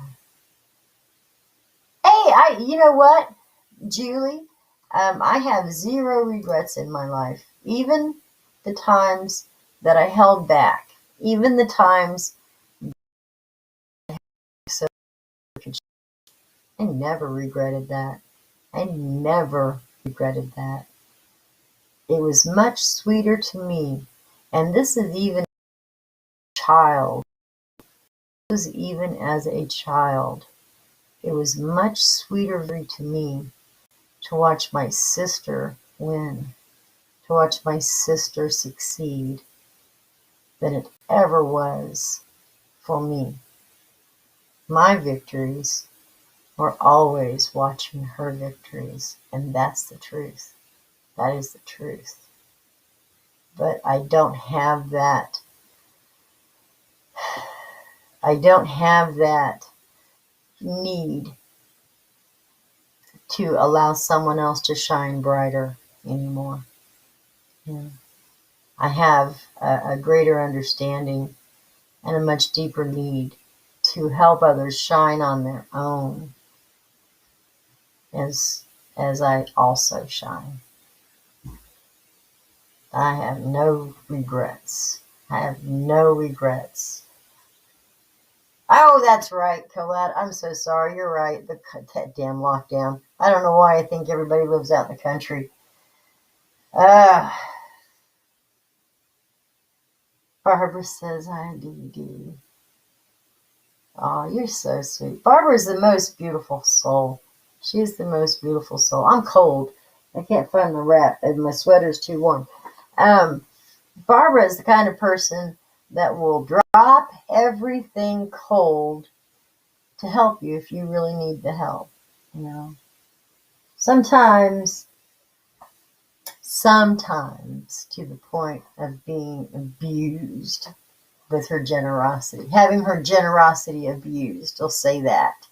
Hey, you know what, Julie? I have zero regrets in my life. Even the times that I held back. Even the times so I never regretted that. I never regretted that. It was much sweeter to me. And this is even child. It was even as a child. It was much sweeter to me to watch my sister win, to watch my sister succeed, than it ever was for me. My victories were always watching her victories, and that's the truth. That is the truth. But I don't have that. I don't have that need to allow someone else to shine brighter anymore. Yeah. I have a greater understanding and a much deeper need to help others shine on their own as I also shine. I have no regrets. I have no regrets. Oh, that's right, Colette. I'm so sorry. You're right. That damn lockdown. I don't know why I think everybody lives out in the country. Barbara says I DVD. Oh, you're so sweet. Barbara's the most beautiful soul. She's the most beautiful soul. I'm cold. I can't find my wrap, and my sweater's too warm. Barbara is the kind of person that will drop everything cold to help you if you really need the help. You know, sometimes to the point of being abused with her generosity, having her generosity abused. I'll say that.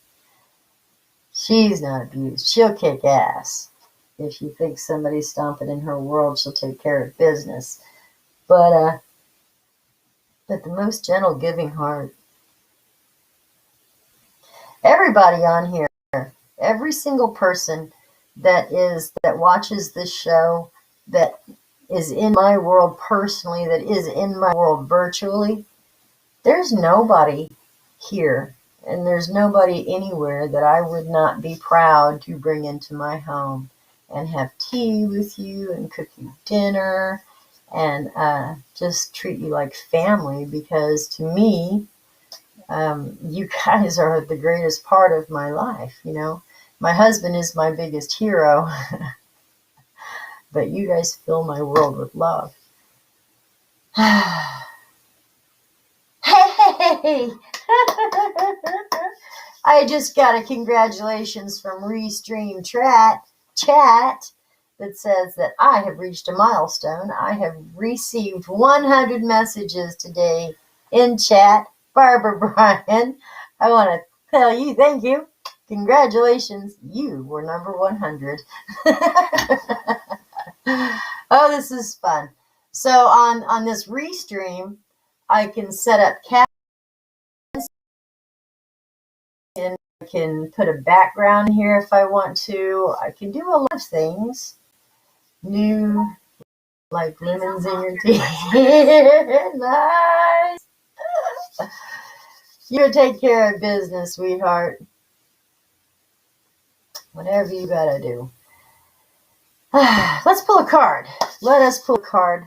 She's not abused. She'll kick ass. If she thinks somebody's stomping in her world, she'll take care of business. But the most gentle, giving heart. Everybody on here, every single person that watches this show, that is in my world personally, that is in my world virtually, there's nobody here and there's nobody anywhere that I would not be proud to bring into my home and have tea with you and cook you dinner and just treat you like family, because to me, you guys are the greatest part of my life. My husband is my biggest hero, but you guys fill my world with love. Hey! I just got a congratulations from Restream Chat that says that I have reached a milestone. I have received 100 messages today in chat. Barbara Bryan, I want to tell you thank you. Congratulations. You were number 100. Oh, this is fun. So on this Restream, I can set up and I can put a background here if I want to. I can do a lot of things. New, like lemons in your tea. Nice. You take care of business, sweetheart. Whatever you gotta do. Let's pull a card. Let us pull a card.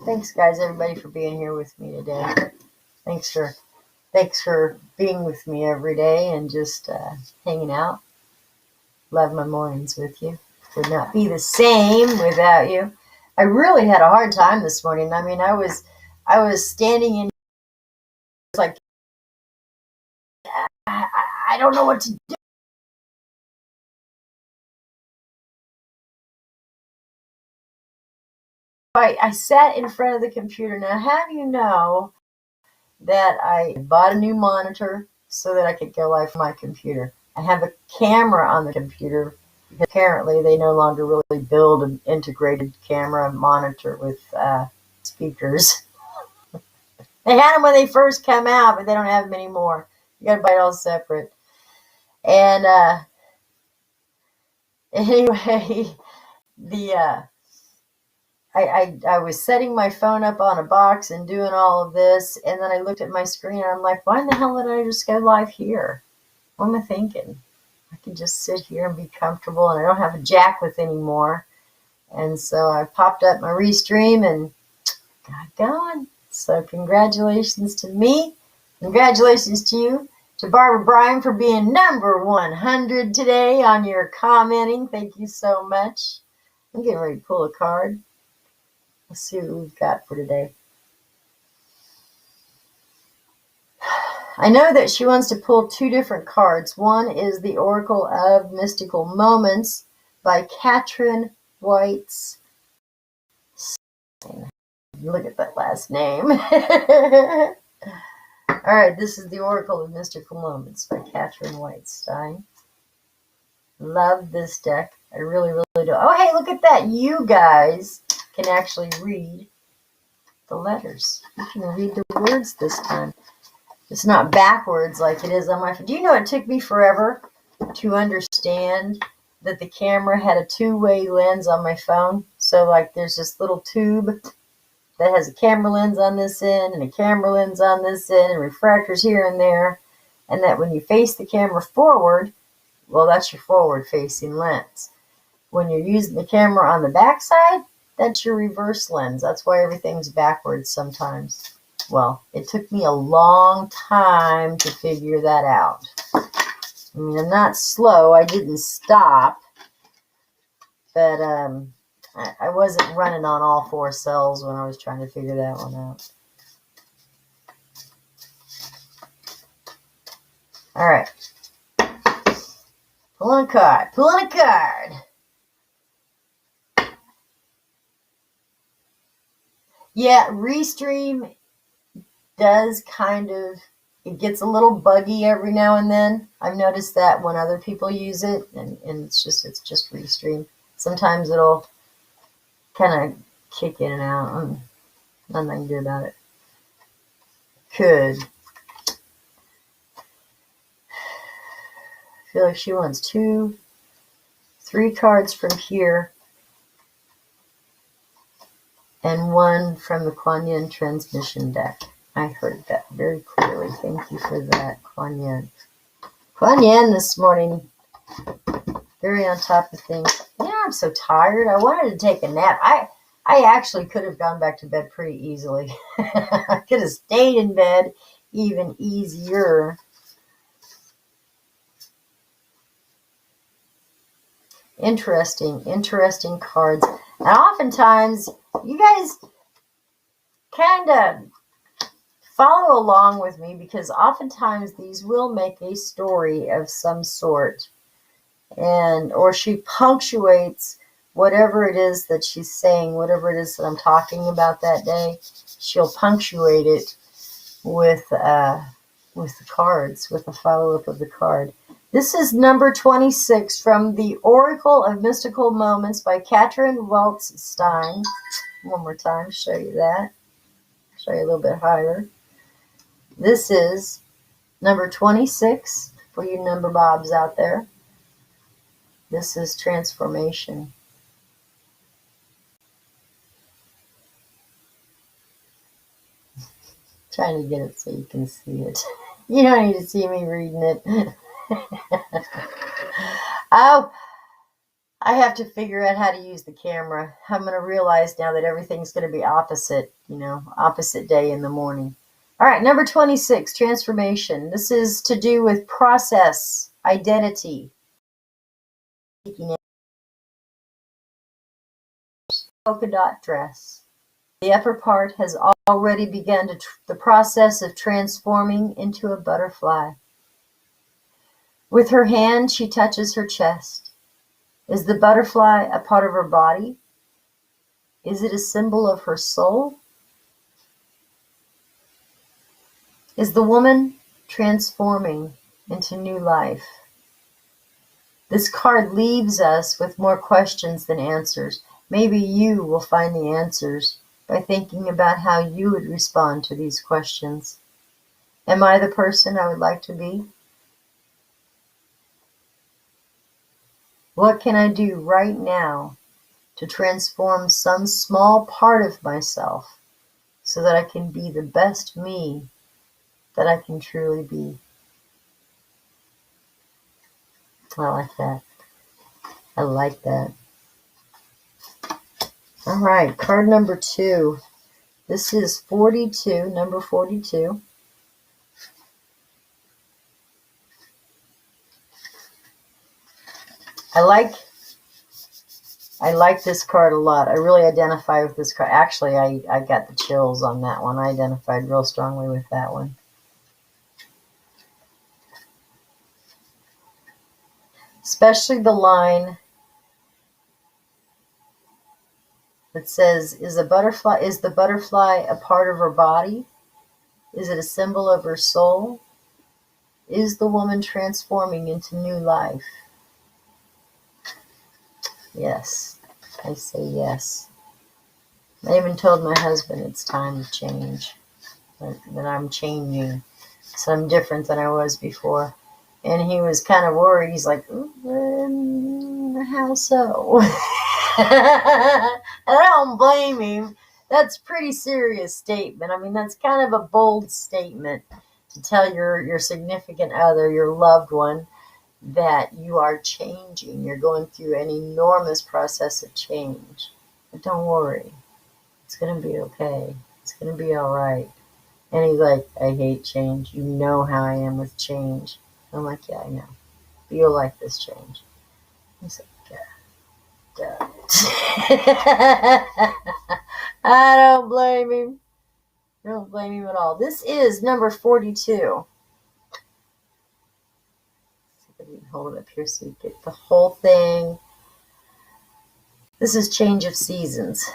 Thanks, guys, everybody, for being here with me today. Thanks for being with me every day and just hanging out. Love my mornings with you. Would not be the same without you. I really had a hard time this morning. I mean, I was standing in, like, I don't know what to do. I sat in front of the computer. Now, have you know that I bought a new monitor so that I could go live on my computer? I have a camera on the computer. Apparently, they no longer really build an integrated camera monitor with speakers. They had them when they first come out, but they don't have them anymore. You got to buy it all separate. And anyway, I was setting my phone up on a box and doing all of this, and then I looked at my screen and I'm like, why in the hell did I just go live here? What am I thinking? I can just sit here and be comfortable, and I don't have a jack with anymore. And so I popped up my Restream and got going. So congratulations to me. Congratulations to you. To Barbara Bryan for being number 100 today on your commenting. Thank you so much. I'm getting ready to pull a card. Let's see what we've got for today. I know that she wants to pull two different cards. One is the Oracle of Mystical Moments by Katrin White's. Look at that last name. All right, this is the Oracle of Mystical Moments by Katrin Whitestein. Love this deck. I really, really do. Oh, hey, look at that. You guys can actually read the letters. You can read the words this time. It's not backwards like it is on my phone. Do you know it took me forever to understand that the camera had a two-way lens on my phone? So, like, there's this little tube that has a camera lens on this end and a camera lens on this end and refractors here and there. And that when you face the camera forward, well, that's your forward-facing lens. When you're using the camera on the backside, that's your reverse lens. That's why everything's backwards sometimes. Well, it took me a long time to figure that out. I mean, I'm not slow. I didn't stop. But I wasn't running on all four cells when I was trying to figure that one out. All right. Pulling a card. Pulling a card. Yeah, Restream does kind of, it gets a little buggy every now and then. I've noticed that when other people use it, and it's just Restream. Sometimes it'll kind of kick in and out. Nothing I can do about it. Could. I feel like she wants 2, 3 cards from here, and 1 from the Kuan Yin transmission deck. I heard that very clearly. Thank you for that, Kuan Yin. Kuan Yin this morning, very on top of things. Yeah, I'm so tired. I wanted to take a nap. I I actually could have gone back to bed pretty easily. I could have stayed in bed even easier. Interesting cards. And oftentimes, you guys kind of follow along with me because oftentimes these will make a story of some sort. Or she punctuates whatever it is that she's saying, whatever it is that I'm talking about that day, she'll punctuate it with the cards, with a follow-up of the card. This is number 26 from the Oracle of Mystical Moments by Katrin Weltzstein. One more time, show you that. Show you a little bit higher. This is number 26 for you number bobs out there. This is transformation. Trying to get it so you can see it. You don't need to see me reading it. Oh, I have to figure out how to use the camera. I'm going to realize now that everything's going to be opposite, opposite day in the morning. All right, number 26, transformation. This is to do with process, identity. Polka dot dress. The upper part has already begun the process of transforming into a butterfly. With her hand, she touches her chest. Is the butterfly a part of her body? Is it a symbol of her soul? Is the woman transforming into new life? This card leaves us with more questions than answers. Maybe you will find the answers by thinking about how you would respond to these questions. Am I the person I would like to be? What can I do right now to transform some small part of myself so that I can be the best me that I can truly be? I like that. I like that. All right, card number 2. This is 42, number 42. I like this card a lot. I really identify with this card. Actually, I got the chills on that one. I identified real strongly with that one. Especially the line that says, is the butterfly a part of her body? Is it a symbol of her soul? Is the woman transforming into new life? Yes, I say yes. I even told my husband it's time to change, that I'm changing, so I'm different than I was before. And he was kind of worried. He's like, how so? I don't blame him. That's a pretty serious statement. I mean, that's kind of a bold statement to tell your significant other, your loved one, that you are changing. You're going through an enormous process of change. But don't worry. It's going to be okay. It's going to be all right. And he's like, I hate change. You know how I am with change. I'm like, yeah, I know. But you'll like this change. He's like, yeah. I don't blame him. I don't blame him at all. This is number 42. Hold it up here so you get the whole thing. This is change of seasons.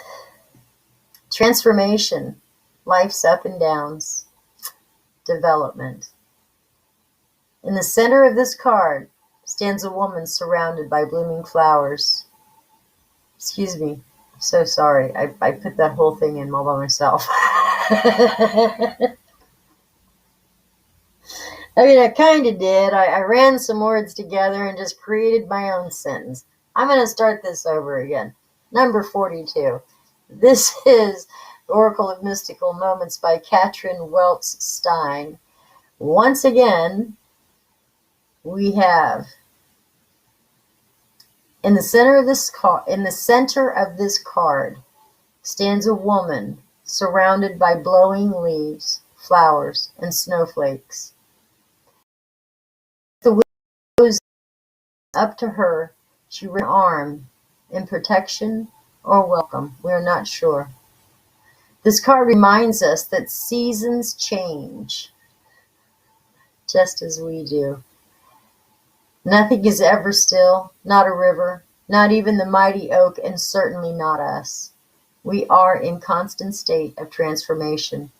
Transformation. Life's up and downs. Development. In the center of this card stands a woman surrounded by blooming flowers. Excuse me. I'm so sorry. I put that whole thing in all by myself. I mean, I kind of did. I ran some words together and just created my own sentence. I'm going to start this over again. Number 42. This is Oracle of Mystical Moments by Katrin Weltzstein. Once again, we have in the center of this card stands a woman surrounded by blowing leaves, flowers, and snowflakes. The wind goes up to her. She raises an arm in protection or welcome. We are not sure. This card reminds us that seasons change, just as we do. Nothing is ever still, not a river, not even the mighty oak, and certainly not us. We are in constant state of transformation.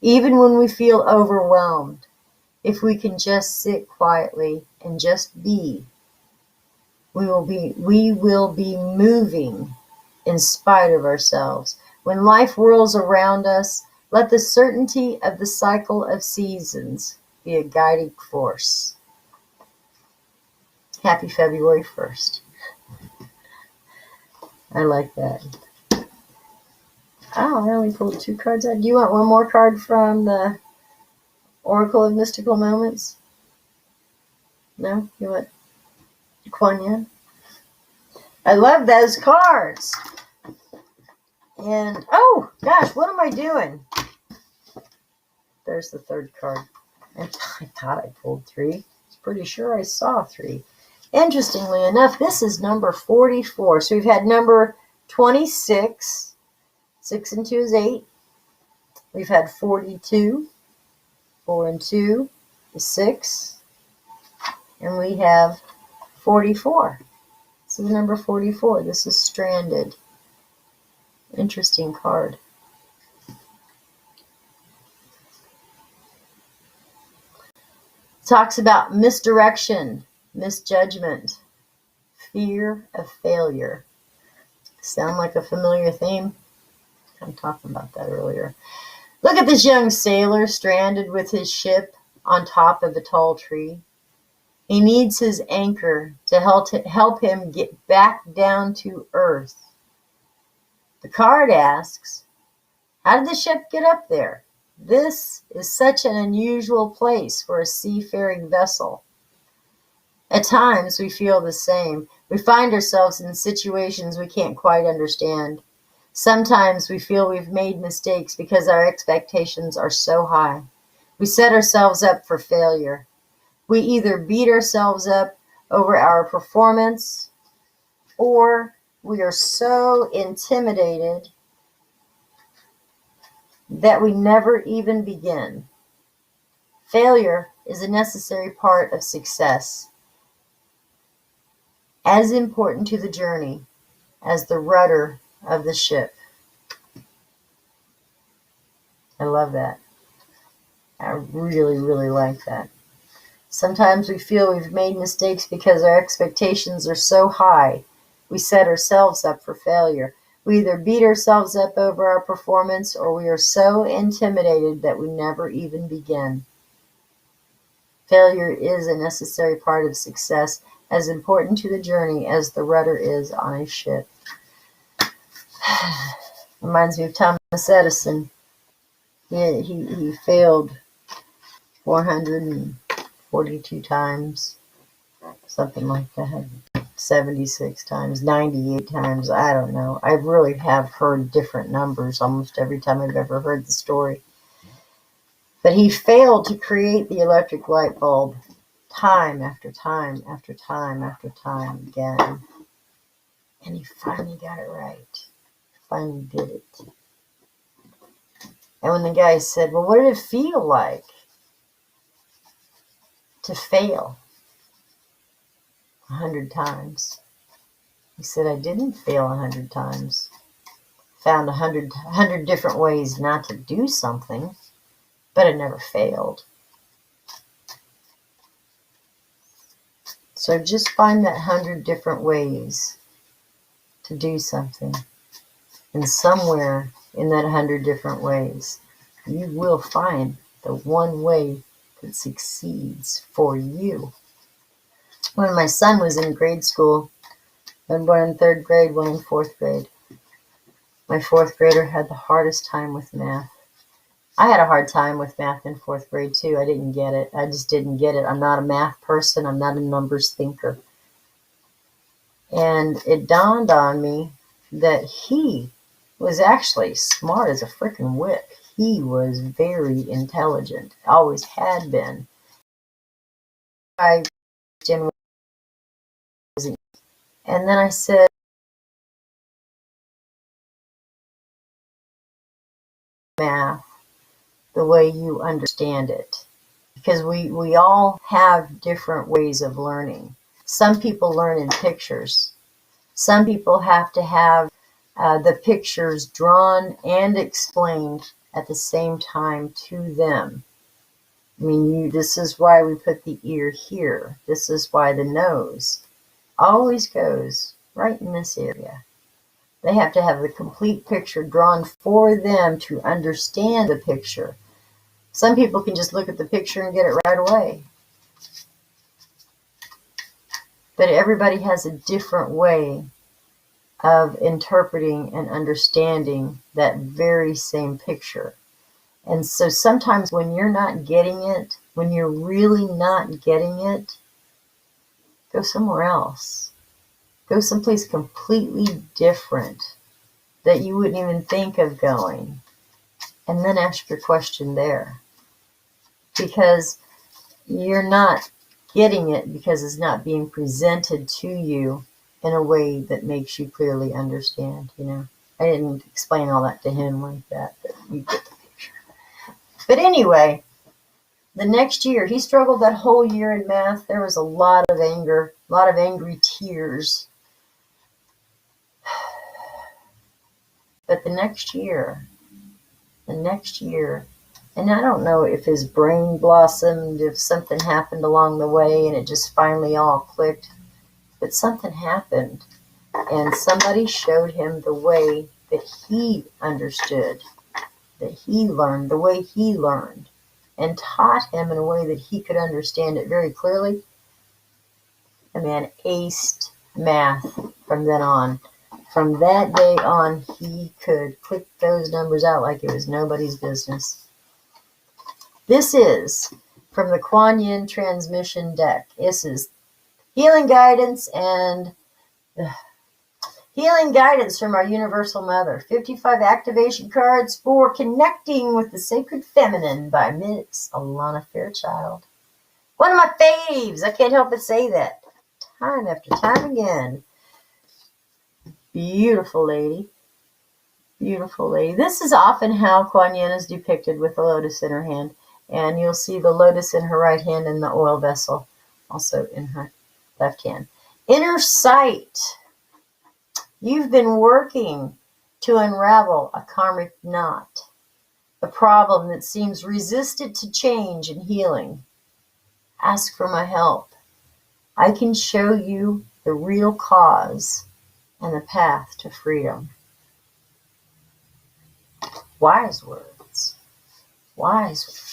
Even when we feel overwhelmed, if we can just sit quietly and just be, we will be moving in spite of ourselves. When life whirls around us, let the certainty of the cycle of seasons be a guiding force. Happy February 1st. I like that. Oh, I only pulled 2 cards out. Do you want one more card from the Oracle of Mystical Moments? No? You want Kuan Yin? I love those cards. And, oh, gosh, what am I doing? There's the 3rd card. And I thought I pulled 3. I was pretty sure I saw 3. Interestingly enough, this is number 44. So we've had number 26. 6 and 2 is 8. We've had 42. 4 and 2 is 6. And we have 44. This is number 44. This is Stranded. Interesting card. Talks about misdirection, misjudgment, fear of failure. Sound like a familiar theme? I'm talking about that earlier. Look at this young sailor stranded with his ship on top of a tall tree. He needs his anchor to help him get back down to earth. The card asks, how did the ship get up there? This is such an unusual place for a seafaring vessel. At times, we feel the same. We find ourselves in situations we can't quite understand. Sometimes we feel we've made mistakes because our expectations are so high. We set ourselves up for failure. We either beat ourselves up over our performance, or we are so intimidated that we never even begin. Failure is a necessary part of success, as important to the journey as the rudder of the ship. I love that. I really, really like that. Sometimes we feel we've made mistakes because our expectations are so high. We set ourselves up for failure. We either beat ourselves up over our performance, or we are so intimidated that we never even begin. Failure is a necessary part of success, as important to the journey as the rudder is on a ship. Reminds me of Thomas Edison. He failed 442 times, something like that. 76 times, 98 times, I don't know. I really have heard different numbers almost every time I've ever heard the story. But he failed to create the electric light bulb time after time after time after time again. And he finally got it right. Finally did it. And when the guy said, well, what did it feel like to fail 100 times? He said, I didn't fail 100 times. Found 100 different ways not to do something, but it never failed. So just find that 100 different ways to do something. And somewhere in that 100 different ways, you will find the one way that succeeds for you. When my son was in grade school, one in 3rd grade, one in 4th grade, my 4th grader had the hardest time with math. I had a hard time with math in 4th grade too. I didn't get it. I just didn't get it. I'm not a math person. I'm not a numbers thinker. And it dawned on me that he was actually smart as a freaking whip. He was very intelligent, always had been. I and then I said, math the way you understand it. Because we all have different ways of learning. Some people learn in pictures. Some people have to have the pictures drawn and explained at the same time to them. I mean, this is why we put the ear here. This is why the nose always goes right in this area. They have to have the complete picture drawn for them to understand the picture. Some people can just look at the picture and get it right away. But everybody has a different way of interpreting and understanding that very same picture. And so sometimes when you're not getting it, when you're really not getting it, go somewhere else. Go someplace completely different that you wouldn't even think of going. And then ask your question there. Because you're not getting it because it's not being presented to you in a way that makes you clearly understand, you know. I didn't explain all that to him like that, but you get the picture. But anyway, the next year, he struggled that whole year in math. There was a lot of anger, a lot of angry tears. But the next year, and I don't know if his brain blossomed, if something happened along the way and it just finally all clicked, but something happened and somebody showed him the way that he understood, that he learned, the way he learned, and taught him in a way that he could understand it very clearly. The man aced math from then on. From that day on, he could click those numbers out like it was nobody's business. This is from the Kuan Yin transmission deck. This is healing guidance and healing guidance from our Universal Mother. 55 activation cards for connecting with the sacred feminine by Miss Alana Fairchild. One of my faves. I can't help but say that time after time again. Beautiful lady. Beautiful lady. This is often how Kuan Yin is depicted with the lotus in her hand. And you'll see the lotus in her right hand and the oil vessel also in her left hand. Inner sight. You've been working to unravel a karmic knot, a problem that seems resistant to change and healing. Ask for my help. I can show you the real cause and the path to freedom. Wise words. Wise words.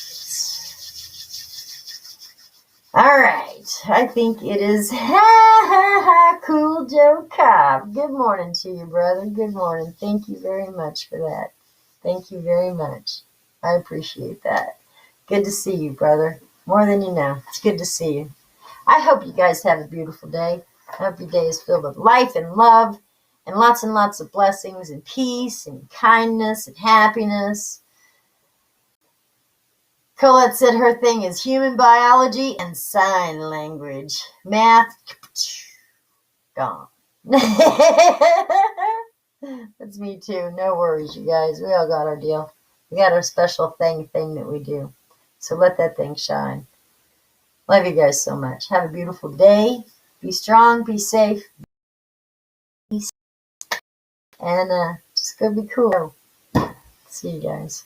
All right. I think it is Cool Joe Cobb. Good morning to you, brother. Good morning. Thank you very much for that. Thank you very much. I appreciate that. Good to see you, brother. More than you know. It's good to see you. I hope you guys have a beautiful day. I hope your day is filled with life and love and lots of blessings and peace and kindness and happiness. Colette said her thing is human biology and sign language. Math, gone. That's me too. No worries, you guys. We all got our deal. We got our special thing that we do. So let that thing shine. Love you guys so much. Have a beautiful day. Be strong. Be safe. Peace. And just go be cool. See you guys.